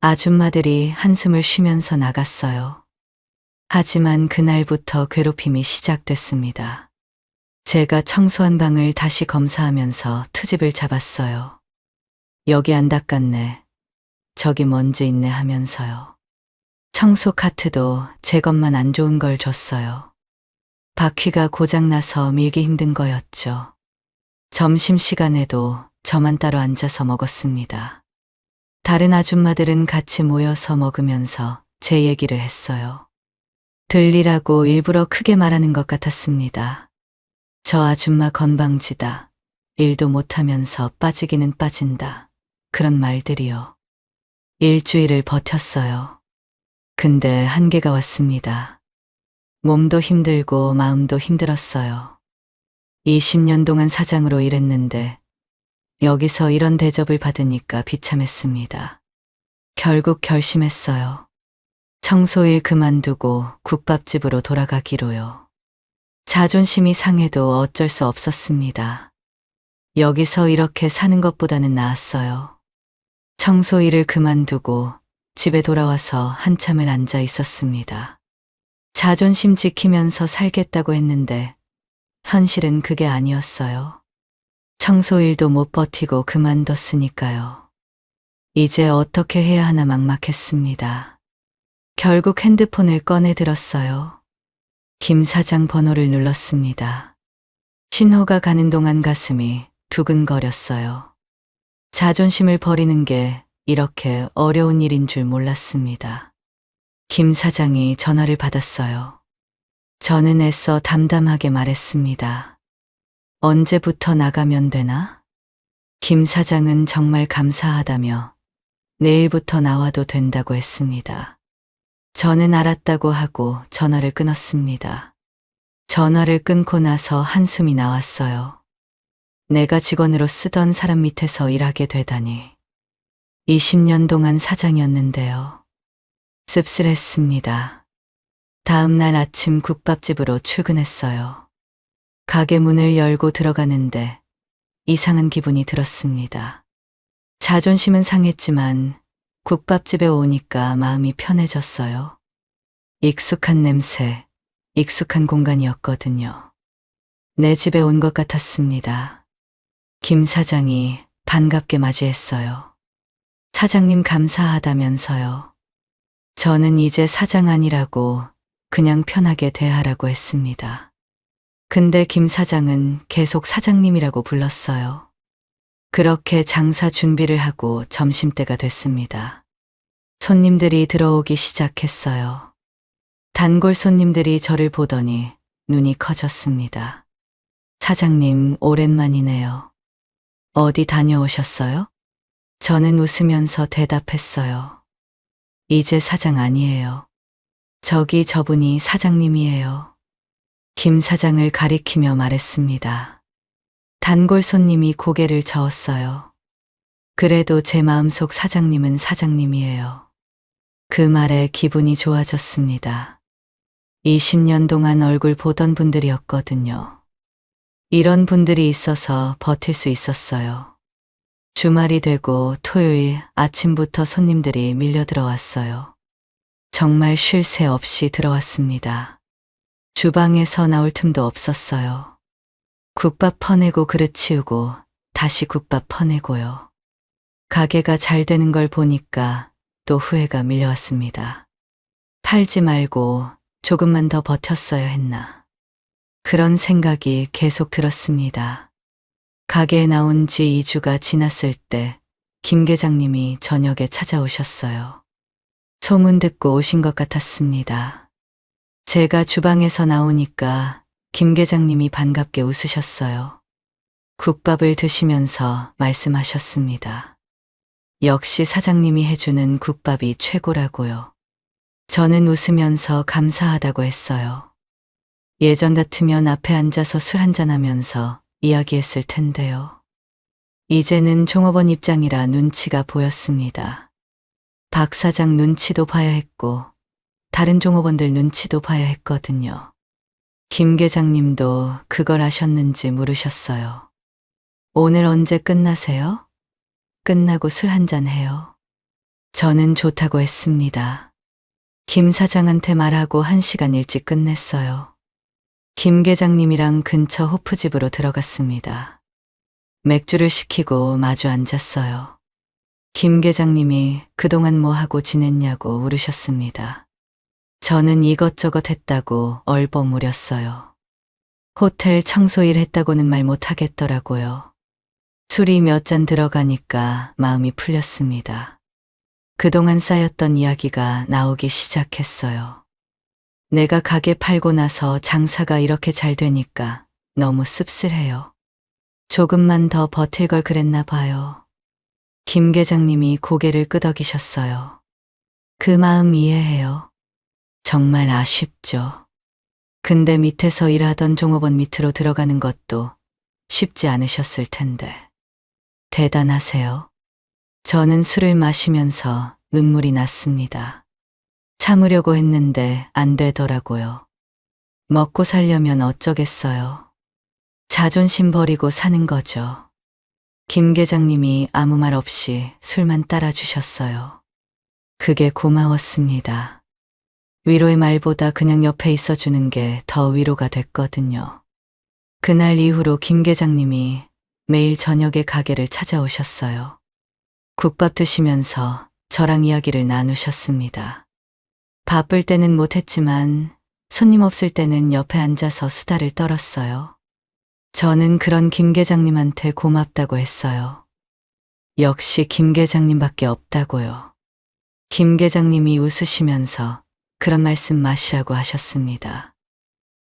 아줌마들이 한숨을 쉬면서 나갔어요. 하지만 그날부터 괴롭힘이 시작됐습니다. 제가 청소한 방을 다시 검사하면서 트집을 잡았어요. 여기 안 닦았네. 저기 먼지 있네 하면서요. 청소 카트도 제 것만 안 좋은 걸 줬어요. 바퀴가 고장나서 밀기 힘든 거였죠. 점심시간에도 저만 따로 앉아서 먹었습니다. 다른 아줌마들은 같이 모여서 먹으면서 제 얘기를 했어요. 들리라고 일부러 크게 말하는 것 같았습니다. 저 아줌마 건방지다. 일도 못하면서 빠지기는 빠진다. 그런 말들이요. 일주일을 버텼어요. 근데 한계가 왔습니다. 몸도 힘들고 마음도 힘들었어요. 20년 동안 사장으로 일했는데 여기서 이런 대접을 받으니까 비참했습니다. 결국 결심했어요. 청소일 그만두고 국밥집으로 돌아가기로요. 자존심이 상해도 어쩔 수 없었습니다. 여기서 이렇게 사는 것보다는 나았어요. 청소일을 그만두고 집에 돌아와서 한참을 앉아 있었습니다. 자존심 지키면서 살겠다고 했는데 현실은 그게 아니었어요. 청소일도 못 버티고 그만뒀으니까요. 이제 어떻게 해야 하나 막막했습니다. 결국 핸드폰을 꺼내 들었어요. 김 사장 번호를 눌렀습니다. 신호가 가는 동안 가슴이 두근거렸어요. 자존심을 버리는 게 이렇게 어려운 일인 줄 몰랐습니다. 김 사장이 전화를 받았어요. 저는 애써 담담하게 말했습니다. 언제부터 나가면 되나? 김 사장은 정말 감사하다며 내일부터 나와도 된다고 했습니다. 저는 알았다고 하고 전화를 끊었습니다. 전화를 끊고 나서 한숨이 나왔어요. 내가 직원으로 쓰던 사람 밑에서 일하게 되다니. 20년 동안 사장이었는데요. 씁쓸했습니다. 다음 날 아침 국밥집으로 출근했어요. 가게 문을 열고 들어가는데 이상한 기분이 들었습니다. 자존심은 상했지만 국밥집에 오니까 마음이 편해졌어요. 익숙한 냄새, 익숙한 공간이었거든요. 내 집에 온 것 같았습니다. 김 사장이 반갑게 맞이했어요. 사장님 감사하다면서요. 저는 이제 사장 아니라고 그냥 편하게 대하라고 했습니다. 근데 김 사장은 계속 사장님이라고 불렀어요. 그렇게 장사 준비를 하고 점심때가 됐습니다. 손님들이 들어오기 시작했어요. 단골 손님들이 저를 보더니 눈이 커졌습니다. 사장님, 오랜만이네요. 어디 다녀오셨어요? 저는 웃으면서 대답했어요. 이제 사장 아니에요. 저기 저분이 사장님이에요. 김 사장을 가리키며 말했습니다. 단골 손님이 고개를 저었어요. 그래도 제 마음속 사장님은 사장님이에요. 그 말에 기분이 좋아졌습니다. 20년 동안 얼굴 보던 분들이었거든요. 이런 분들이 있어서 버틸 수 있었어요. 주말이 되고 토요일 아침부터 손님들이 밀려 들어왔어요. 정말 쉴 새 없이 들어왔습니다. 주방에서 나올 틈도 없었어요. 국밥 퍼내고 그릇 치우고 다시 국밥 퍼내고요. 가게가 잘 되는 걸 보니까 또 후회가 밀려왔습니다. 팔지 말고 조금만 더 버텼어야 했나. 그런 생각이 계속 들었습니다. 가게에 나온 지 2주가 지났을 때 김 계장님이 저녁에 찾아오셨어요. 소문 듣고 오신 것 같았습니다. 제가 주방에서 나오니까 김 계장님이 반갑게 웃으셨어요. 국밥을 드시면서 말씀하셨습니다. 역시 사장님이 해주는 국밥이 최고라고요. 저는 웃으면서 감사하다고 했어요. 예전 같으면 앞에 앉아서 술 한잔하면서 이야기했을 텐데요. 이제는 종업원 입장이라 눈치가 보였습니다. 박 사장 눈치도 봐야 했고 다른 종업원들 눈치도 봐야 했거든요. 김 계장님도 그걸 아셨는지 물으셨어요. 오늘 언제 끝나세요? 끝나고 술 한잔 해요. 저는 좋다고 했습니다. 김 사장한테 말하고 1시간 일찍 끝냈어요. 김 계장님이랑 근처 호프집으로 들어갔습니다. 맥주를 시키고 마주 앉았어요. 김 계장님이 그동안 뭐 하고 지냈냐고 물으셨습니다. 저는 이것저것 했다고 얼버무렸어요. 호텔 청소일 했다고는 말 못하겠더라고요. 술이 몇 잔 들어가니까 마음이 풀렸습니다. 그동안 쌓였던 이야기가 나오기 시작했어요. 내가 가게 팔고 나서 장사가 이렇게 잘 되니까 너무 씁쓸해요. 조금만 더 버틸 걸 그랬나 봐요. 김 계장님이 고개를 끄덕이셨어요. 그 마음 이해해요. 정말 아쉽죠. 근데 밑에서 일하던 종업원 밑으로 들어가는 것도 쉽지 않으셨을 텐데. 대단하세요. 저는 술을 마시면서 눈물이 났습니다. 참으려고 했는데 안 되더라고요. 먹고 살려면 어쩌겠어요. 자존심 버리고 사는 거죠. 김 계장님이 아무 말 없이 술만 따라주셨어요. 그게 고마웠습니다. 위로의 말보다 그냥 옆에 있어주는 게 더 위로가 됐거든요. 그날 이후로 김 계장님이 매일 저녁에 가게를 찾아오셨어요. 국밥 드시면서 저랑 이야기를 나누셨습니다. 바쁠 때는 못했지만 손님 없을 때는 옆에 앉아서 수다를 떨었어요. 저는 그런 김 계장님한테 고맙다고 했어요. 역시 김 계장님밖에 없다고요. 김 계장님이 웃으시면서 그런 말씀 마시라고 하셨습니다.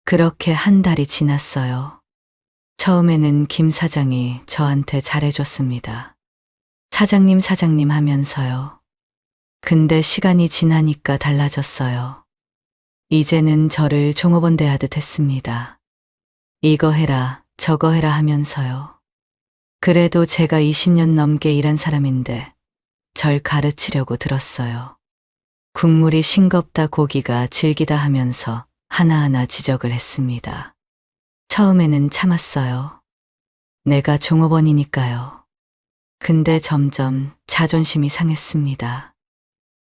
그렇게 한 달이 지났어요. 처음에는 김 사장이 저한테 잘해줬습니다. 사장님 사장님 하면서요. 근데 시간이 지나니까 달라졌어요. 이제는 저를 종업원 대하듯 했습니다. 이거 해라 저거 해라 하면서요. 그래도 제가 20년 넘게 일한 사람인데 절 가르치려고 들었어요. 국물이 싱겁다 고기가 질기다 하면서 하나하나 지적을 했습니다. 처음에는 참았어요. 내가 종업원이니까요. 근데 점점 자존심이 상했습니다.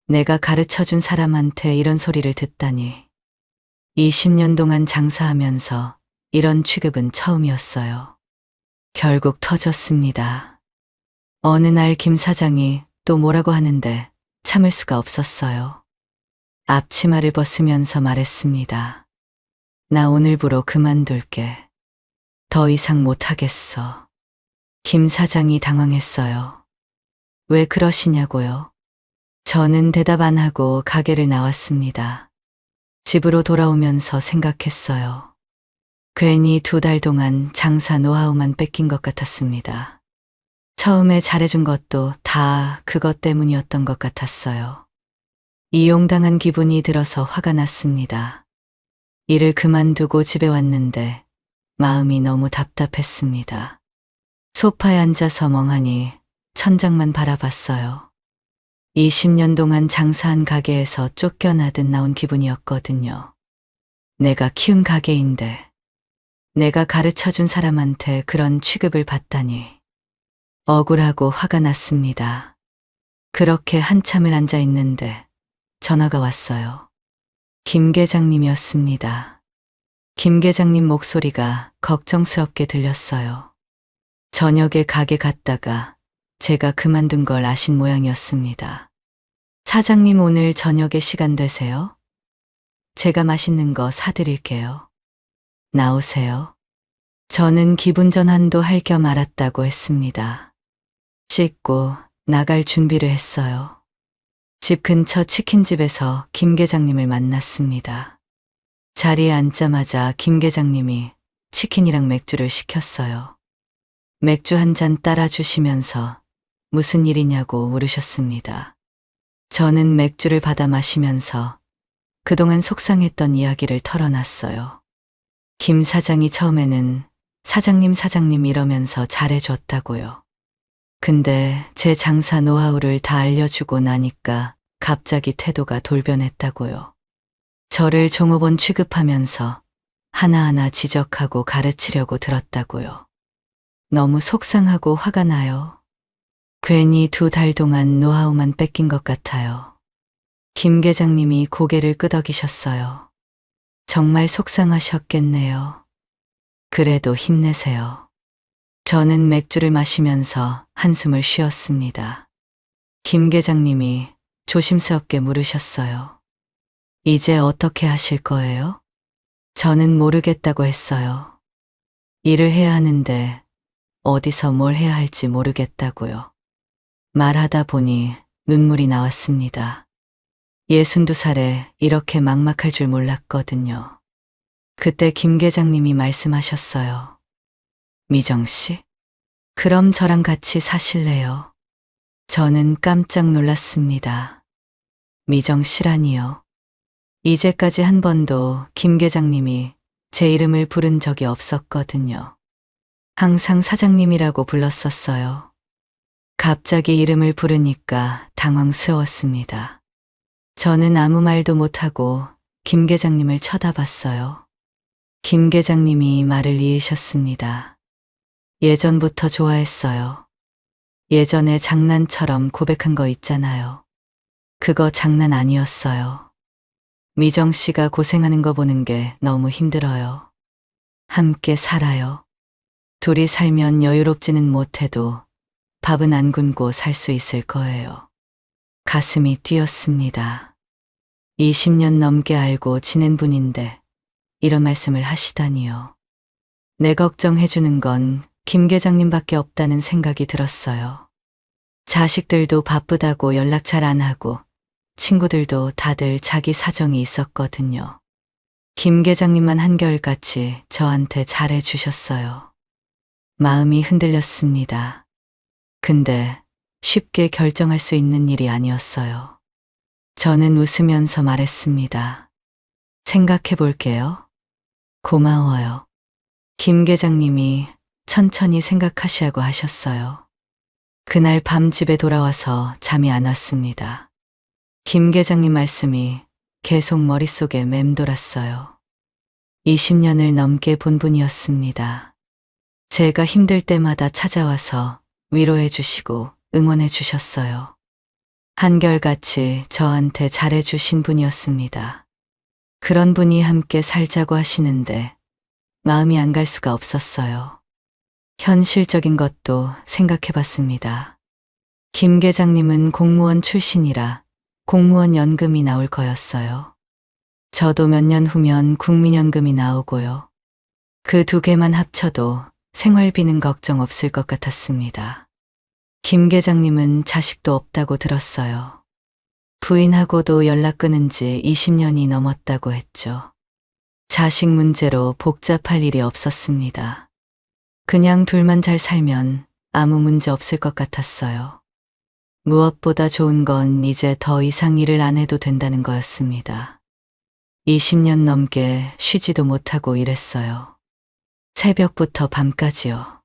내가 가르쳐준 사람한테 이런 소리를 듣다니. 20년 동안 장사하면서 이런 취급은 처음이었어요. 결국 터졌습니다. 어느 날 김 사장이 또 뭐라고 하는데 참을 수가 없었어요. 앞치마를 벗으면서 말했습니다. 나 오늘부로 그만둘게. 더 이상 못하겠어. 김 사장이 당황했어요. 왜 그러시냐고요? 저는 대답 안 하고 가게를 나왔습니다. 집으로 돌아오면서 생각했어요. 괜히 2달 동안 장사 노하우만 뺏긴 것 같았습니다. 처음에 잘해준 것도 다 그것 때문이었던 것 같았어요. 이용당한 기분이 들어서 화가 났습니다. 일을 그만두고 집에 왔는데 마음이 너무 답답했습니다. 소파에 앉아서 멍하니 천장만 바라봤어요. 20년 동안 장사한 가게에서 쫓겨나듯 나온 기분이었거든요. 내가 키운 가게인데 내가 가르쳐준 사람한테 그런 취급을 받다니. 억울하고 화가 났습니다. 그렇게 한참을 앉아 있는데 전화가 왔어요. 김 계장님이었습니다. 김 계장님 목소리가 걱정스럽게 들렸어요. 저녁에 가게 갔다가 제가 그만둔 걸 아신 모양이었습니다. 사장님 오늘 저녁에 시간 되세요? 제가 맛있는 거 사드릴게요. 나오세요. 저는 기분 전환도 할 겸 알았다고 했습니다. 씻고 나갈 준비를 했어요. 집 근처 치킨집에서 김 계장님을 만났습니다. 자리에 앉자마자 김 계장님이 치킨이랑 맥주를 시켰어요. 맥주 한 잔 따라주시면서 무슨 일이냐고 물으셨습니다. 저는 맥주를 받아 마시면서 그동안 속상했던 이야기를 털어놨어요. 김 사장이 처음에는 사장님 이러면서 잘해줬다고요. 근데 제 장사 노하우를 다 알려주고 나니까 갑자기 태도가 돌변했다고요. 저를 종업원 취급하면서 하나하나 지적하고 가르치려고 들었다고요. 너무 속상하고 화가 나요. 괜히 2달 동안 노하우만 뺏긴 것 같아요. 김 계장님이 고개를 끄덕이셨어요. 정말 속상하셨겠네요. 그래도 힘내세요. 저는 맥주를 마시면서 한숨을 쉬었습니다. 김 계장님이 조심스럽게 물으셨어요. 이제 어떻게 하실 거예요? 저는 모르겠다고 했어요. 일을 해야 하는데 어디서 뭘 해야 할지 모르겠다고요. 말하다 보니 눈물이 나왔습니다. 62살에 이렇게 막막할 줄 몰랐거든요. 그때 김 계장님이 말씀하셨어요. 미정 씨, 그럼 저랑 같이 사실래요? 저는 깜짝 놀랐습니다. 미정 씨라니요. 이제까지 한 번도 김 계장님이 제 이름을 부른 적이 없었거든요. 항상 사장님이라고 불렀었어요. 갑자기 이름을 부르니까 당황스러웠습니다. 저는 아무 말도 못하고 김 계장님을 쳐다봤어요. 김 계장님이 말을 이으셨습니다. 예전부터 좋아했어요. 예전에 장난처럼 고백한 거 있잖아요. 그거 장난 아니었어요. 미정 씨가 고생하는 거 보는 게 너무 힘들어요. 함께 살아요. 둘이 살면 여유롭지는 못해도 밥은 안 굶고 살 수 있을 거예요. 가슴이 뛰었습니다. 20년 넘게 알고 지낸 분인데 이런 말씀을 하시다니요. 내 걱정해주는 건 김 계장님밖에 없다는 생각이 들었어요. 자식들도 바쁘다고 연락 잘 안 하고 친구들도 다들 자기 사정이 있었거든요. 김 계장님만 한결같이 저한테 잘해주셨어요. 마음이 흔들렸습니다. 근데 쉽게 결정할 수 있는 일이 아니었어요. 저는 웃으면서 말했습니다. 생각해 볼게요. 고마워요. 김 계장님이 천천히 생각하시라고 하셨어요. 그날 밤 집에 돌아와서 잠이 안 왔습니다. 김 계장님 말씀이 계속 머릿속에 맴돌았어요. 20년을 넘게 본 분이었습니다. 제가 힘들 때마다 찾아와서 위로해 주시고 응원해 주셨어요. 한결같이 저한테 잘해 주신 분이었습니다. 그런 분이 함께 살자고 하시는데 마음이 안 갈 수가 없었어요. 현실적인 것도 생각해 봤습니다. 김 계장님은 공무원 출신이라 공무원 연금이 나올 거였어요. 저도 몇 년 후면 국민연금이 나오고요. 그 2개만 합쳐도 생활비는 걱정 없을 것 같았습니다. 김 계장님은 자식도 없다고 들었어요. 부인하고도 연락 끊은 지 20년이 넘었다고 했죠. 자식 문제로 복잡할 일이 없었습니다. 그냥 둘만 잘 살면 아무 문제 없을 것 같았어요. 무엇보다 좋은 건 이제 더 이상 일을 안 해도 된다는 거였습니다. 20년 넘게 쉬지도 못하고 일했어요. 새벽부터 밤까지요.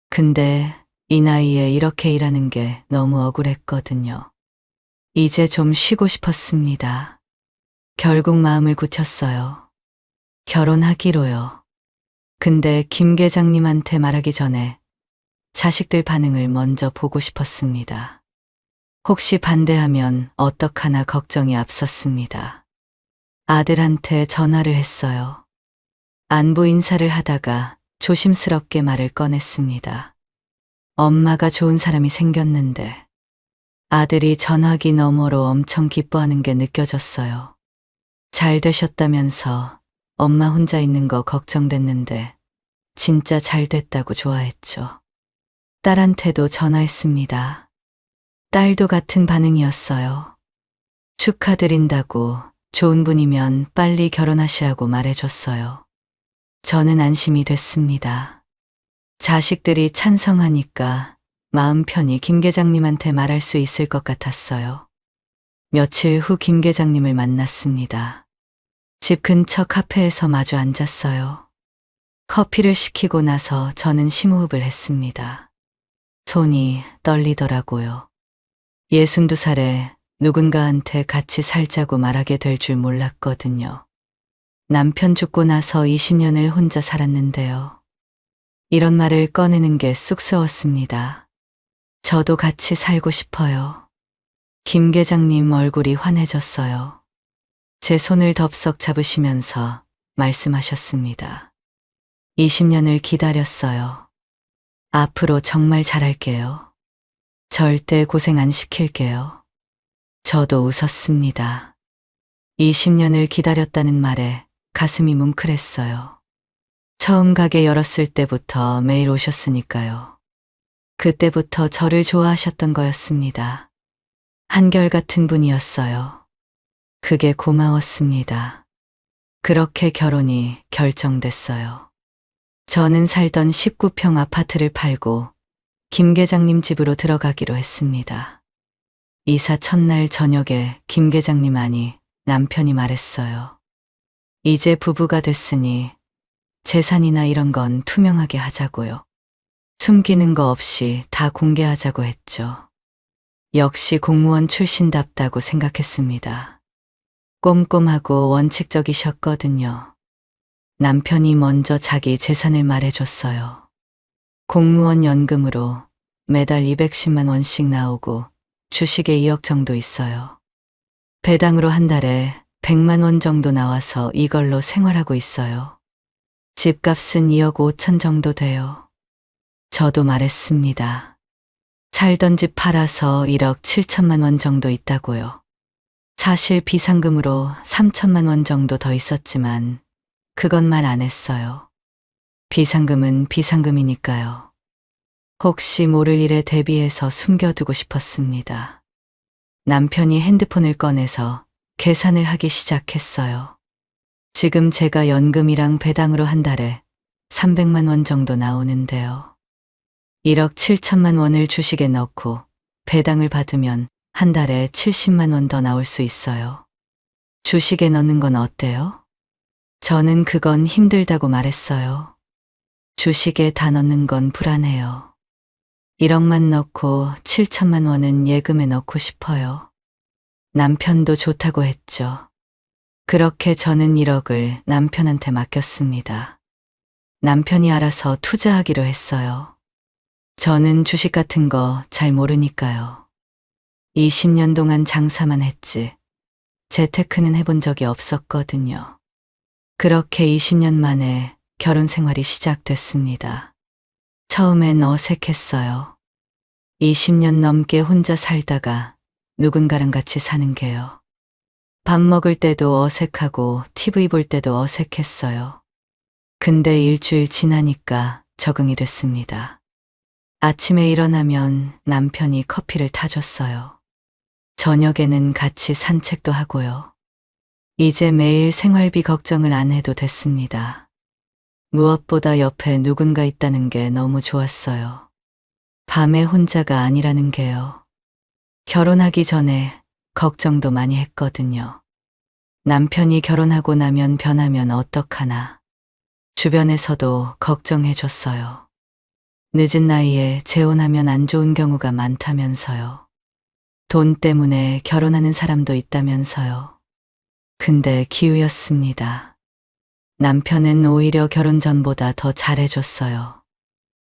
근데 이 나이에 이렇게 일하는 게 너무 억울했거든요. 이제 좀 쉬고 싶었습니다. 결국 마음을 굳혔어요. 결혼하기로요. 근데 김 계장님한테 말하기 전에 자식들 반응을 먼저 보고 싶었습니다. 혹시 반대하면 어떡하나 걱정이 앞섰습니다. 아들한테 전화를 했어요. 안부 인사를 하다가 조심스럽게 말을 꺼냈습니다. 엄마가 좋은 사람이 생겼는데 아들이 전화기 너머로 엄청 기뻐하는 게 느껴졌어요. 잘 되셨다면서 엄마 혼자 있는 거 걱정됐는데 진짜 잘 됐다고 좋아했죠. 딸한테도 전화했습니다. 딸도 같은 반응이었어요. 축하드린다고, 좋은 분이면 빨리 결혼하시라고 말해줬어요. 저는 안심이 됐습니다. 자식들이 찬성하니까 마음 편히 김 계장님한테 말할 수 있을 것 같았어요. 며칠 후 김 계장님을 만났습니다. 집 근처 카페에서 마주 앉았어요. 커피를 시키고 나서 저는 심호흡을 했습니다. 손이 떨리더라고요. 62살에 누군가한테 같이 살자고 말하게 될 줄 몰랐거든요. 남편 죽고 나서 20년을 혼자 살았는데요. 이런 말을 꺼내는 게 쑥스러웠습니다. 저도 같이 살고 싶어요. 김 계장님 얼굴이 환해졌어요. 제 손을 덥석 잡으시면서 말씀하셨습니다. 20년을 기다렸어요. 앞으로 정말 잘할게요. 절대 고생 안 시킬게요. 저도 웃었습니다. 20년을 기다렸다는 말에 가슴이 뭉클했어요. 처음 가게 열었을 때부터 매일 오셨으니까요. 그때부터 저를 좋아하셨던 거였습니다. 한결같은 분이었어요. 그게 고마웠습니다. 그렇게 결혼이 결정됐어요. 저는 살던 19평 아파트를 팔고 김 계장님 집으로 들어가기로 했습니다. 이사 첫날 저녁에 김 계장님 아니 남편이 말했어요. 이제 부부가 됐으니 재산이나 이런 건 투명하게 하자고요. 숨기는 거 없이 다 공개하자고 했죠. 역시 공무원 출신답다고 생각했습니다. 꼼꼼하고 원칙적이셨거든요. 남편이 먼저 자기 재산을 말해줬어요. 공무원 연금으로 매달 210만 원씩 나오고 주식에 2억 정도 있어요. 배당으로 한 달에 100만 원 정도 나와서 이걸로 생활하고 있어요. 집값은 2억 5천 정도 돼요. 저도 말했습니다. 살던 집 팔아서 1억 7천만 원 정도 있다고요. 사실 비상금으로 3천만 원 정도 더 있었지만 그건 말 안 했어요. 비상금은 비상금이니까요. 혹시 모를 일에 대비해서 숨겨두고 싶었습니다. 남편이 핸드폰을 꺼내서 계산을 하기 시작했어요. 지금 제가 연금이랑 배당으로 한 달에 300만 원 정도 나오는데요. 1억 7천만 원을 주식에 넣고 배당을 받으면 한 달에 70만 원 더 나올 수 있어요. 주식에 넣는 건 어때요? 저는 그건 힘들다고 말했어요. 주식에 다 넣는 건 불안해요. 1억만 넣고 7천만 원은 예금에 넣고 싶어요. 남편도 좋다고 했죠. 그렇게 저는 1억을 남편한테 맡겼습니다. 남편이 알아서 투자하기로 했어요. 저는 주식 같은 거 잘 모르니까요. 20년 동안 장사만 했지 재테크는 해본 적이 없었거든요. 그렇게 20년 만에 결혼 생활이 시작됐습니다. 처음엔 어색했어요. 20년 넘게 혼자 살다가 누군가랑 같이 사는 게요. 밥 먹을 때도 어색하고 TV 볼 때도 어색했어요. 근데 일주일 지나니까 적응이 됐습니다. 아침에 일어나면 남편이 커피를 타줬어요. 저녁에는 같이 산책도 하고요. 이제 매일 생활비 걱정을 안 해도 됐습니다. 무엇보다 옆에 누군가 있다는 게 너무 좋았어요. 밤에 혼자가 아니라는 게요. 결혼하기 전에 걱정도 많이 했거든요. 남편이 결혼하고 나면 변하면 어떡하나. 주변에서도 걱정해 줬어요. 늦은 나이에 재혼하면 안 좋은 경우가 많다면서요. 돈 때문에 결혼하는 사람도 있다면서요. 근데 기우였습니다. 남편은 오히려 결혼 전보다 더 잘해줬어요.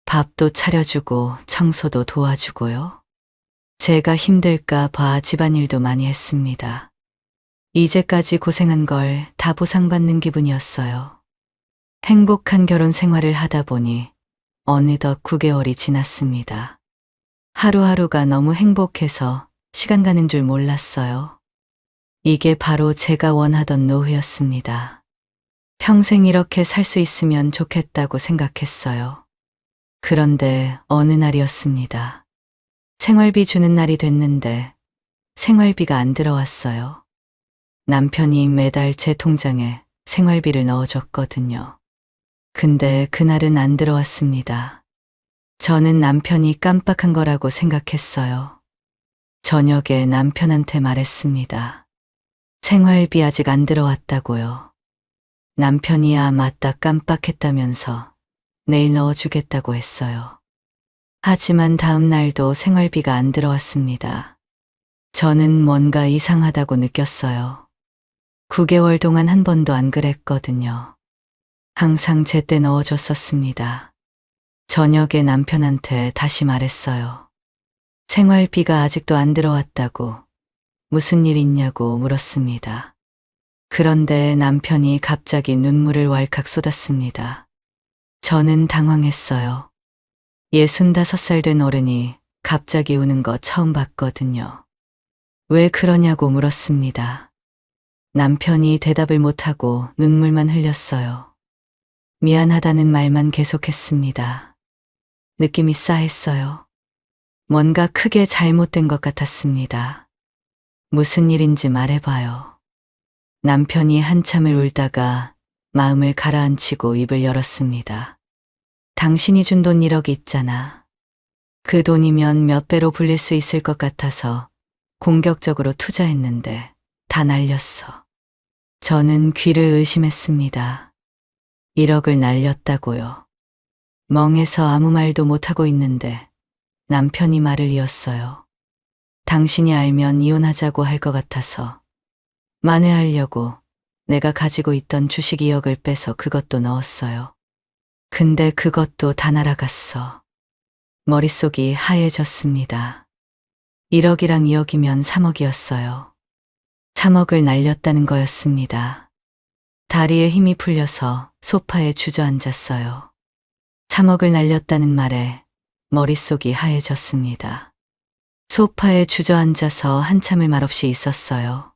밥도 차려주고 청소도 도와주고요. 제가 힘들까 봐 집안일도 많이 했습니다. 이제까지 고생한 걸 다 보상받는 기분이었어요. 행복한 결혼 생활을 하다 보니 어느덧 9개월이 지났습니다. 하루하루가 너무 행복해서 시간 가는 줄 몰랐어요. 이게 바로 제가 원하던 노후였습니다. 평생 이렇게 살 수 있으면 좋겠다고 생각했어요. 그런데 어느 날이었습니다. 생활비 주는 날이 됐는데 생활비가 안 들어왔어요. 남편이 매달 제 통장에 생활비를 넣어줬거든요. 근데 그날은 안 들어왔습니다. 저는 남편이 깜빡한 거라고 생각했어요. 저녁에 남편한테 말했습니다. 생활비 아직 안 들어왔다고요. 남편이 맞다 깜빡했다면서 내일 넣어주겠다고 했어요. 하지만 다음 날도 생활비가 안 들어왔습니다. 저는 뭔가 이상하다고 느꼈어요. 9개월 동안 한 번도 안 그랬거든요. 항상 제때 넣어줬었습니다. 저녁에 남편한테 다시 말했어요. 생활비가 아직도 안 들어왔다고. 무슨 일 있냐고 물었습니다. 그런데 남편이 갑자기 눈물을 왈칵 쏟았습니다. 저는 당황했어요. 65살 된 어른이 갑자기 우는 거 처음 봤거든요. 왜 그러냐고 물었습니다. 남편이 대답을 못하고 눈물만 흘렸어요. 미안하다는 말만 계속했습니다. 느낌이 싸했어요. 뭔가 크게 잘못된 것 같았습니다. 무슨 일인지 말해봐요. 남편이 한참을 울다가 마음을 가라앉히고 입을 열었습니다. 당신이 준 돈 1억 있잖아. 그 돈이면 몇 배로 불릴 수 있을 것 같아서 공격적으로 투자했는데 다 날렸어. 저는 귀를 의심했습니다. 1억을 날렸다고요. 멍해서 아무 말도 못하고 있는데 남편이 말을 이었어요. 당신이 알면 이혼하자고 할 것 같아서 만회하려고 내가 가지고 있던 주식 2억을 빼서 그것도 넣었어요. 근데 그것도 다 날아갔어. 머릿속이 하얘졌습니다. 1억이랑 2억이면 3억이었어요. 3억을 날렸다는 거였습니다. 다리에 힘이 풀려서 소파에 주저앉았어요. 3억을 날렸다는 말에 머릿속이 하얘졌습니다. 소파에 주저앉아서 한참을 말없이 있었어요.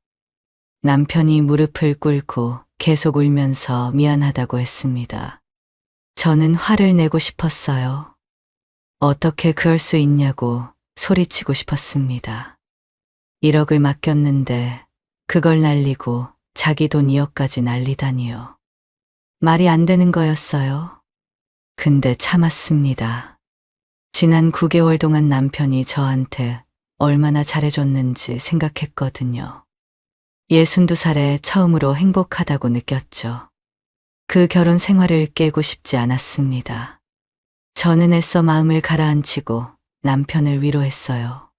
남편이 무릎을 꿇고 계속 울면서 미안하다고 했습니다. 저는 화를 내고 싶었어요. 어떻게 그럴 수 있냐고 소리치고 싶었습니다. 1억을 맡겼는데 그걸 날리고 자기 돈 2억까지 날리다니요. 말이 안 되는 거였어요. 근데 참았습니다. 지난 9개월 동안 남편이 저한테 얼마나 잘해줬는지 생각했거든요. 62살에 처음으로 행복하다고 느꼈죠. 그 결혼 생활을 깨고 싶지 않았습니다. 저는 애써 마음을 가라앉히고 남편을 위로했어요.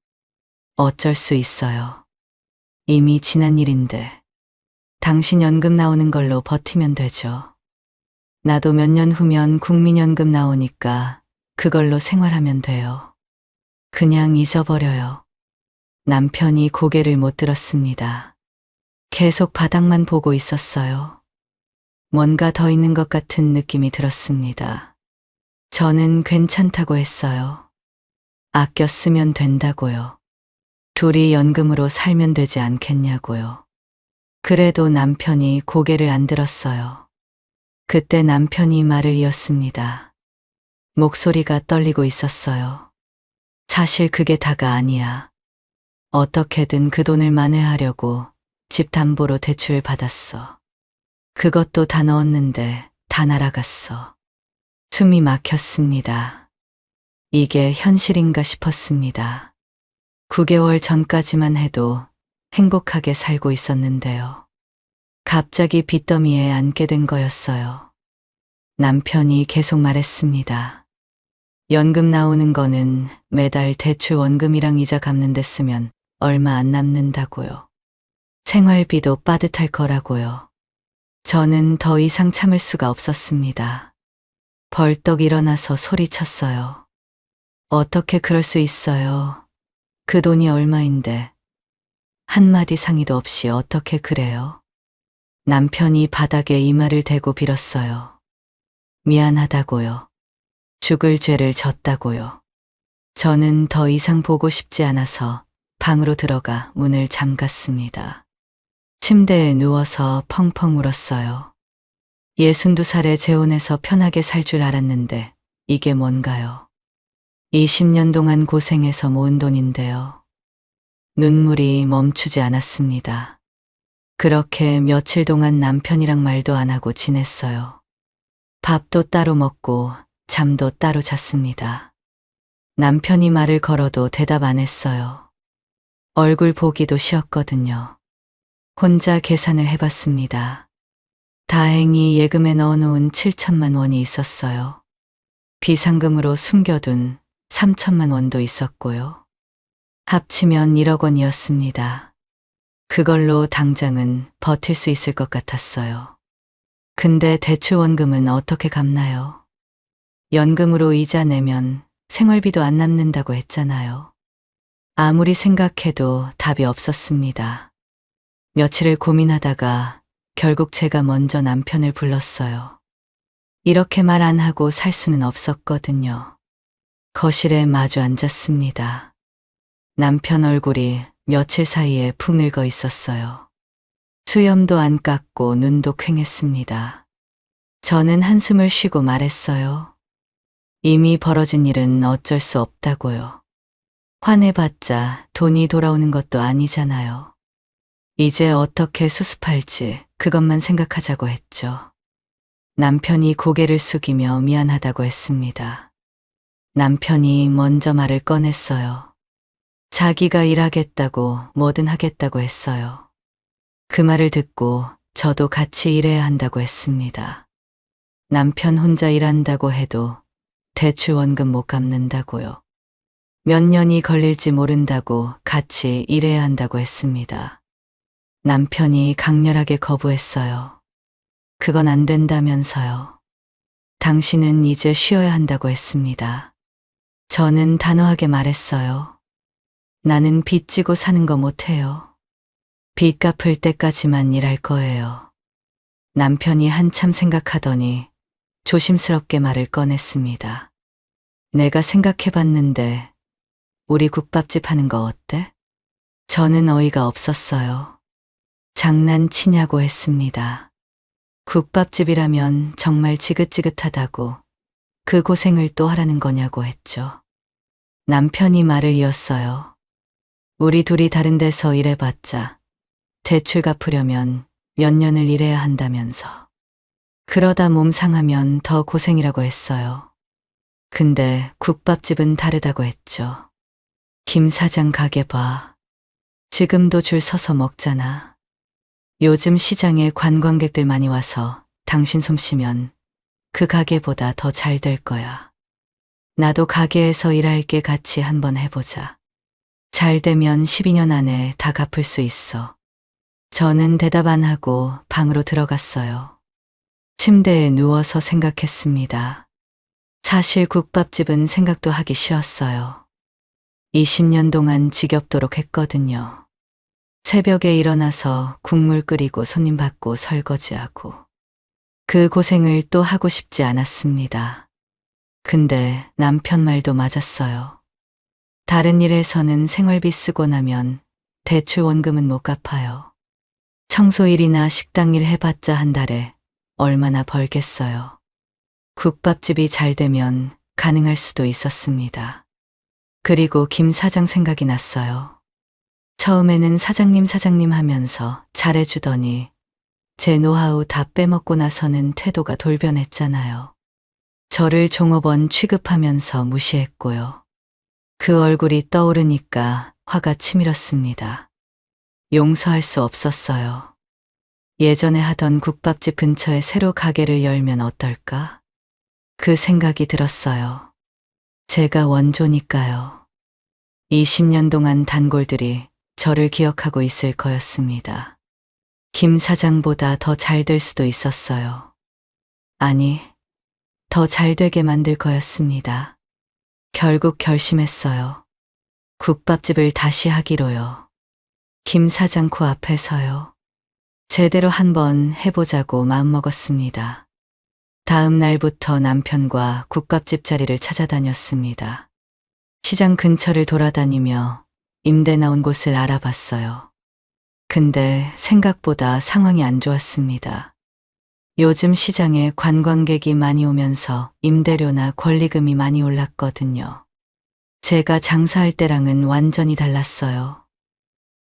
어쩔 수 있어요. 이미 지난 일인데 당신 연금 나오는 걸로 버티면 되죠. 나도 몇 년 후면 국민연금 나오니까 그걸로 생활하면 돼요. 그냥 잊어버려요. 남편이 고개를 못 들었습니다. 계속 바닥만 보고 있었어요. 뭔가 더 있는 것 같은 느낌이 들었습니다. 저는 괜찮다고 했어요. 아껴 쓰면 된다고요. 둘이 연금으로 살면 되지 않겠냐고요. 그래도 남편이 고개를 안 들었어요. 그때 남편이 말을 이었습니다. 목소리가 떨리고 있었어요. 사실 그게 다가 아니야. 어떻게든 그 돈을 만회하려고 집 담보로 대출 받았어. 그것도 다 넣었는데 다 날아갔어. 숨이 막혔습니다. 이게 현실인가 싶었습니다. 9개월 전까지만 해도 행복하게 살고 있었는데요. 갑자기 빚더미에 앉게 된 거였어요. 남편이 계속 말했습니다. 연금 나오는 거는 매달 대출 원금이랑 이자 갚는 데 쓰면 얼마 안 남는다고요. 생활비도 빠듯할 거라고요. 저는 더 이상 참을 수가 없었습니다. 벌떡 일어나서 소리쳤어요. 어떻게 그럴 수 있어요? 그 돈이 얼마인데. 한마디 상의도 없이 어떻게 그래요? 남편이 바닥에 이마를 대고 빌었어요. 미안하다고요. 죽을 죄를 졌다고요. 저는 더 이상 보고 싶지 않아서 방으로 들어가 문을 잠갔습니다. 침대에 누워서 펑펑 울었어요. 62살에 재혼해서 편하게 살 줄 알았는데 이게 뭔가요? 20년 동안 고생해서 모은 돈인데요. 눈물이 멈추지 않았습니다. 그렇게 며칠 동안 남편이랑 말도 안 하고 지냈어요. 밥도 따로 먹고 잠도 따로 잤습니다. 남편이 말을 걸어도 대답 안 했어요. 얼굴 보기도 싫었거든요. 혼자 계산을 해봤습니다. 다행히 예금에 넣어놓은 7천만 원이 있었어요. 비상금으로 숨겨둔 3천만 원도 있었고요. 합치면 1억 원이었습니다. 그걸로 당장은 버틸 수 있을 것 같았어요. 근데 대출원금은 어떻게 갚나요? 연금으로 이자 내면 생활비도 안 남는다고 했잖아요. 아무리 생각해도 답이 없었습니다. 며칠을 고민하다가 결국 제가 먼저 남편을 불렀어요. 이렇게 말 안 하고 살 수는 없었거든요. 거실에 마주 앉았습니다. 남편 얼굴이 며칠 사이에 푹 늙어 있었어요. 수염도 안 깎고 눈도 퀭했습니다. 저는 한숨을 쉬고 말했어요. 이미 벌어진 일은 어쩔 수 없다고요. 화내봤자 돈이 돌아오는 것도 아니잖아요. 이제 어떻게 수습할지 그것만 생각하자고 했죠. 남편이 고개를 숙이며 미안하다고 했습니다. 남편이 먼저 말을 꺼냈어요. 자기가 일하겠다고 뭐든 하겠다고 했어요. 그 말을 듣고 저도 같이 일해야 한다고 했습니다. 남편 혼자 일한다고 해도 대출 원금 못 갚는다고요. 몇 년이 걸릴지 모른다고 같이 일해야 한다고 했습니다. 남편이 강렬하게 거부했어요. 그건 안 된다면서요. 당신은 이제 쉬어야 한다고 했습니다. 저는 단호하게 말했어요. 나는 빚 지고 사는 거 못해요. 빚 갚을 때까지만 일할 거예요. 남편이 한참 생각하더니 조심스럽게 말을 꺼냈습니다. 내가 생각해봤는데 우리 국밥집 하는 거 어때? 저는 어이가 없었어요. 장난치냐고 했습니다. 국밥집이라면 정말 지긋지긋하다고 그 고생을 또 하라는 거냐고 했죠. 남편이 말을 이었어요. 우리 둘이 다른 데서 일해봤자 대출 갚으려면 몇 년을 일해야 한다면서. 그러다 몸 상하면 더 고생이라고 했어요. 근데 국밥집은 다르다고 했죠. 김 사장 가게 봐. 지금도 줄 서서 먹잖아. 요즘 시장에 관광객들 많이 와서 당신 솜씨면 그 가게보다 더 잘 될 거야. 나도 가게에서 일할게 같이 한번 해보자. 잘 되면 12년 안에 다 갚을 수 있어. 저는 대답 안 하고 방으로 들어갔어요. 침대에 누워서 생각했습니다. 사실 국밥집은 생각도 하기 싫었어요. 20년 동안 지겹도록 했거든요. 새벽에 일어나서 국물 끓이고 손님 받고 설거지하고 그 고생을 또 하고 싶지 않았습니다. 근데 남편 말도 맞았어요. 다른 일에서는 생활비 쓰고 나면 대출 원금은 못 갚아요. 청소일이나 식당일 해봤자 한 달에 얼마나 벌겠어요. 국밥집이 잘 되면 가능할 수도 있었습니다. 그리고 김 사장 생각이 났어요. 처음에는 사장님 하면서 잘해주더니 제 노하우 다 빼먹고 나서는 태도가 돌변했잖아요. 저를 종업원 취급하면서 무시했고요. 그 얼굴이 떠오르니까 화가 치밀었습니다. 용서할 수 없었어요. 예전에 하던 국밥집 근처에 새로 가게를 열면 어떨까? 그 생각이 들었어요. 제가 원조니까요. 20년 동안 단골들이 저를 기억하고 있을 거였습니다. 김 사장보다 더 잘 될 수도 있었어요. 아니, 더 잘 되게 만들 거였습니다. 결국 결심했어요. 국밥집을 다시 하기로요. 김 사장 코앞에서요. 제대로 한번 해보자고 마음먹었습니다. 다음 날부터 남편과 국밥집 자리를 찾아다녔습니다. 시장 근처를 돌아다니며 임대 나온 곳을 알아봤어요. 근데 생각보다 상황이 안 좋았습니다. 요즘 시장에 관광객이 많이 오면서 임대료나 권리금이 많이 올랐거든요. 제가 장사할 때랑은 완전히 달랐어요.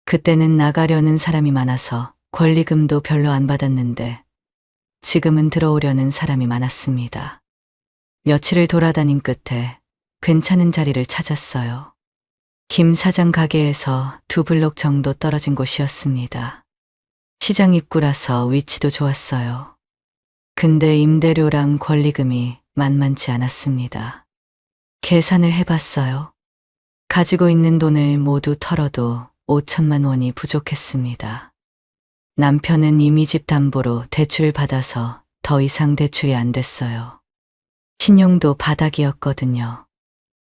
그때는 나가려는 사람이 많아서 권리금도 별로 안 받았는데 지금은 들어오려는 사람이 많았습니다. 며칠을 돌아다닌 끝에 괜찮은 자리를 찾았어요. 김 사장 가게에서 2블록 정도 떨어진 곳이었습니다. 시장 입구라서 위치도 좋았어요. 근데 임대료랑 권리금이 만만치 않았습니다. 계산을 해봤어요. 가지고 있는 돈을 모두 털어도 5천만 원이 부족했습니다. 남편은 이미 집 담보로 대출을 받아서 더 이상 대출이 안 됐어요. 신용도 바닥이었거든요.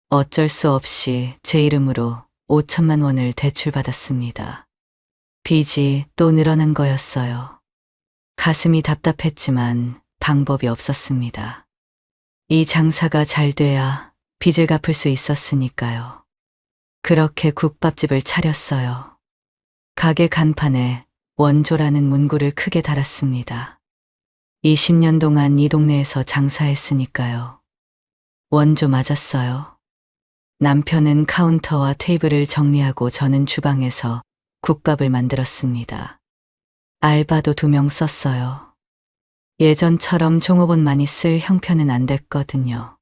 어쩔 수 없이 제 이름으로 5천만 원을 대출받았습니다. 빚이 또 늘어난 거였어요. 가슴이 답답했지만 방법이 없었습니다. 이 장사가 잘 돼야 빚을 갚을 수 있었으니까요. 그렇게 국밥집을 차렸어요. 가게 간판에 원조라는 문구를 크게 달았습니다. 20년 동안 이 동네에서 장사했으니까요. 원조 맞았어요. 남편은 카운터와 테이블을 정리하고 저는 주방에서 국밥을 만들었습니다. 알바도 2명 썼어요. 예전처럼 종업원 많이 쓸 형편은 안 됐거든요.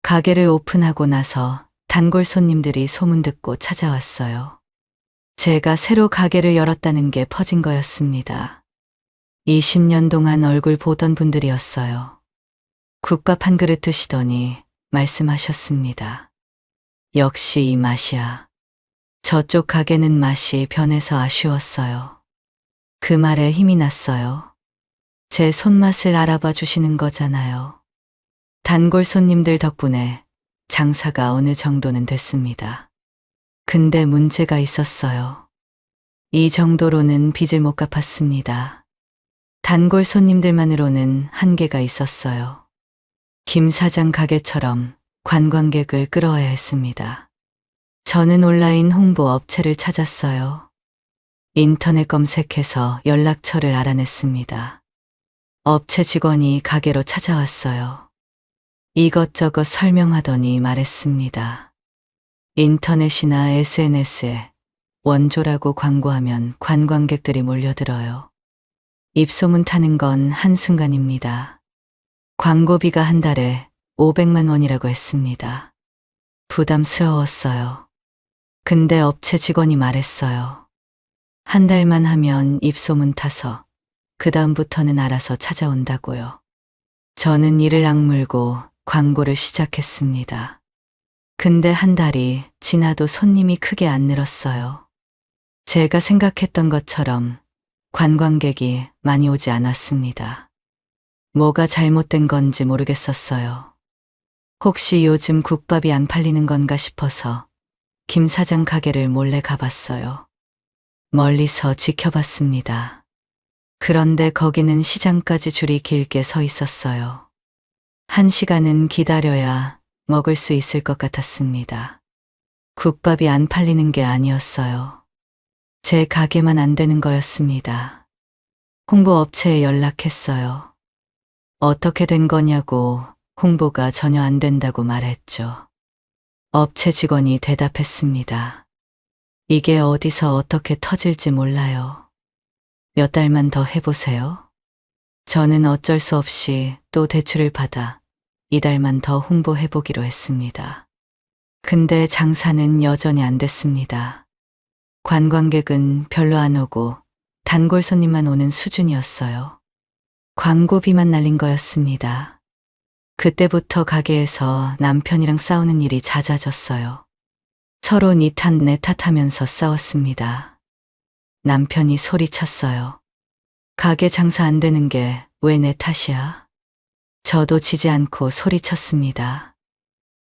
가게를 오픈하고 나서 단골 손님들이 소문 듣고 찾아왔어요. 제가 새로 가게를 열었다는 게 퍼진 거였습니다. 20년 동안 얼굴 보던 분들이었어요. 국밥 한 그릇 드시더니 말씀하셨습니다. 역시 이 맛이야. 저쪽 가게는 맛이 변해서 아쉬웠어요. 그 말에 힘이 났어요. 제 손맛을 알아봐 주시는 거잖아요. 단골 손님들 덕분에 장사가 어느 정도는 됐습니다. 근데 문제가 있었어요. 이 정도로는 빚을 못 갚았습니다. 단골 손님들만으로는 한계가 있었어요. 김 사장 가게처럼 관광객을 끌어와야 했습니다. 저는 온라인 홍보 업체를 찾았어요. 인터넷 검색해서 연락처를 알아냈습니다. 업체 직원이 가게로 찾아왔어요. 이것저것 설명하더니 말했습니다. 인터넷이나 SNS에 원조라고 광고하면 관광객들이 몰려들어요. 입소문 타는 건 한순간입니다. 광고비가 한 달에 500만 원이라고 했습니다. 부담스러웠어요. 근데 업체 직원이 말했어요. 한 달만 하면 입소문 타서 그 다음부터는 알아서 찾아온다고요. 저는 이를 악물고 광고를 시작했습니다. 근데 한 달이 지나도 손님이 크게 안 늘었어요. 제가 생각했던 것처럼 관광객이 많이 오지 않았습니다. 뭐가 잘못된 건지 모르겠었어요. 혹시 요즘 국밥이 안 팔리는 건가 싶어서 김 사장 가게를 몰래 가봤어요. 멀리서 지켜봤습니다. 그런데 거기는 시장까지 줄이 길게 서 있었어요. 1시간은 기다려야 먹을 수 있을 것 같았습니다. 국밥이 안 팔리는 게 아니었어요. 제 가게만 안 되는 거였습니다. 홍보업체에 연락했어요. 어떻게 된 거냐고 홍보가 전혀 안 된다고 말했죠. 업체 직원이 대답했습니다. 이게 어디서 어떻게 터질지 몰라요. 몇 달만 더 해보세요. 저는 어쩔 수 없이 또 대출을 받아 이달만 더 홍보해보기로 했습니다. 근데 장사는 여전히 안 됐습니다. 관광객은 별로 안 오고 단골 손님만 오는 수준이었어요. 광고비만 날린 거였습니다. 그때부터 가게에서 남편이랑 싸우는 일이 잦아졌어요. 서로 니 탓 내 탓하면서 싸웠습니다. 남편이 소리쳤어요. 가게 장사 안 되는 게 왜 내 탓이야? 저도 지지 않고 소리쳤습니다.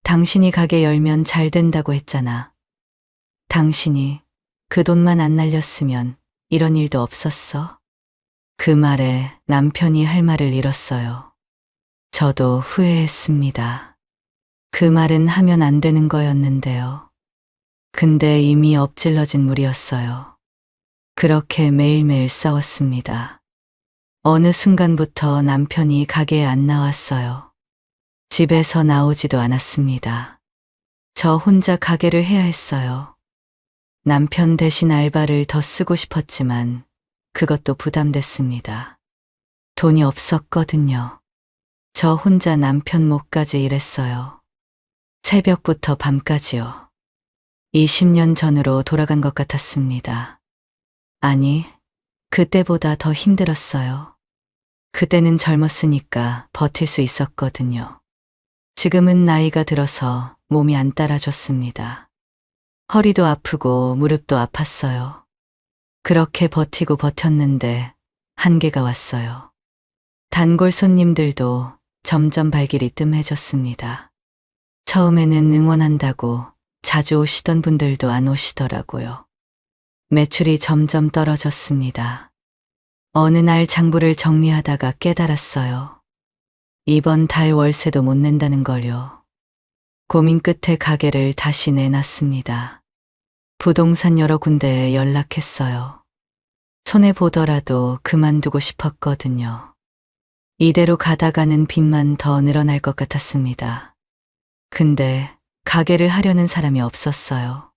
당신이 가게 열면 잘 된다고 했잖아. 당신이 그 돈만 안 날렸으면 이런 일도 없었어? 그 말에 남편이 할 말을 잃었어요. 저도 후회했습니다. 그 말은 하면 안 되는 거였는데요. 근데 이미 엎질러진 물이었어요. 그렇게 매일매일 싸웠습니다. 어느 순간부터 남편이 가게에 안 나왔어요. 집에서 나오지도 않았습니다. 저 혼자 가게를 해야 했어요. 남편 대신 알바를 더 쓰고 싶었지만 그것도 부담됐습니다. 돈이 없었거든요. 저 혼자 남편 목까지 일했어요. 새벽부터 밤까지요. 20년 전으로 돌아간 것 같았습니다. 아니, 그때보다 더 힘들었어요. 그때는 젊었으니까 버틸 수 있었거든요. 지금은 나이가 들어서 몸이 안 따라줬습니다. 허리도 아프고 무릎도 아팠어요. 그렇게 버티고 버텼는데 한계가 왔어요. 단골 손님들도 점점 발길이 뜸해졌습니다. 처음에는 응원한다고 자주 오시던 분들도 안 오시더라고요. 매출이 점점 떨어졌습니다. 어느 날 장부를 정리하다가 깨달았어요. 이번 달 월세도 못 낸다는 걸요. 고민 끝에 가게를 다시 내놨습니다. 부동산 여러 군데에 연락했어요. 손해보더라도 그만두고 싶었거든요. 이대로 가다가는 빚만 더 늘어날 것 같았습니다. 근데 가게를 하려는 사람이 없었어요.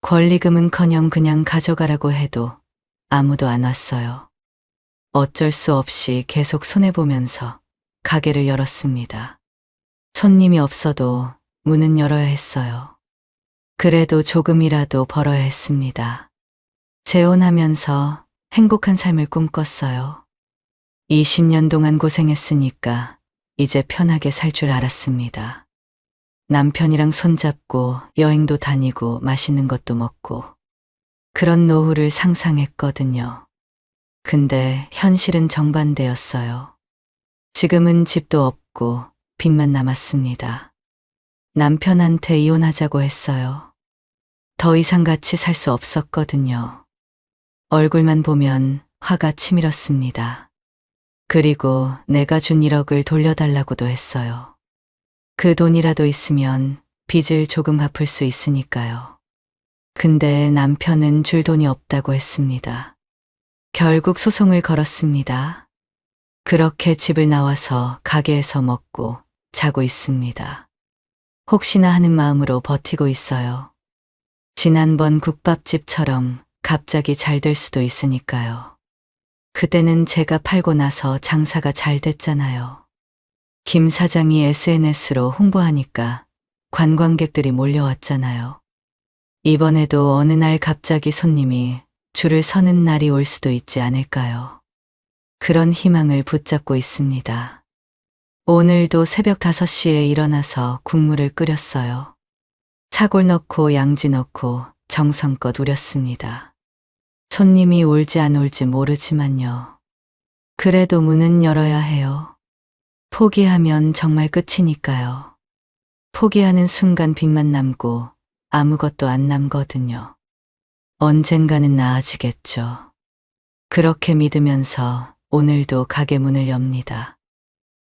권리금은커녕 그냥 가져가라고 해도 아무도 안 왔어요. 어쩔 수 없이 계속 손해보면서 가게를 열었습니다. 손님이 없어도 문은 열어야 했어요. 그래도 조금이라도 벌어야 했습니다. 재혼하면서 행복한 삶을 꿈꿨어요. 20년 동안 고생했으니까 이제 편하게 살 줄 알았습니다. 남편이랑 손잡고 여행도 다니고 맛있는 것도 먹고 그런 노후를 상상했거든요. 근데 현실은 정반대였어요. 지금은 집도 없고 빚만 남았습니다. 남편한테 이혼하자고 했어요. 더 이상 같이 살 수 없었거든요. 얼굴만 보면 화가 치밀었습니다. 그리고 내가 준 1억을 돌려달라고도 했어요. 그 돈이라도 있으면 빚을 조금 갚을 수 있으니까요. 근데 남편은 줄 돈이 없다고 했습니다. 결국 소송을 걸었습니다. 그렇게 집을 나와서 가게에서 먹고 자고 있습니다. 혹시나 하는 마음으로 버티고 있어요. 지난번 국밥집처럼 갑자기 잘 될 수도 있으니까요. 그때는 제가 팔고 나서 장사가 잘 됐잖아요. 김 사장이 SNS로 홍보하니까 관광객들이 몰려왔잖아요. 이번에도 어느 날 갑자기 손님이 줄을 서는 날이 올 수도 있지 않을까요? 그런 희망을 붙잡고 있습니다. 오늘도 새벽 5시에 일어나서 국물을 끓였어요. 차골 넣고 양지 넣고 정성껏 우렸습니다. 손님이 올지 안 올지 모르지만요. 그래도 문은 열어야 해요. 포기하면 정말 끝이니까요. 포기하는 순간 빚만 남고 아무것도 안 남거든요. 언젠가는 나아지겠죠. 그렇게 믿으면서 오늘도 가게 문을 엽니다.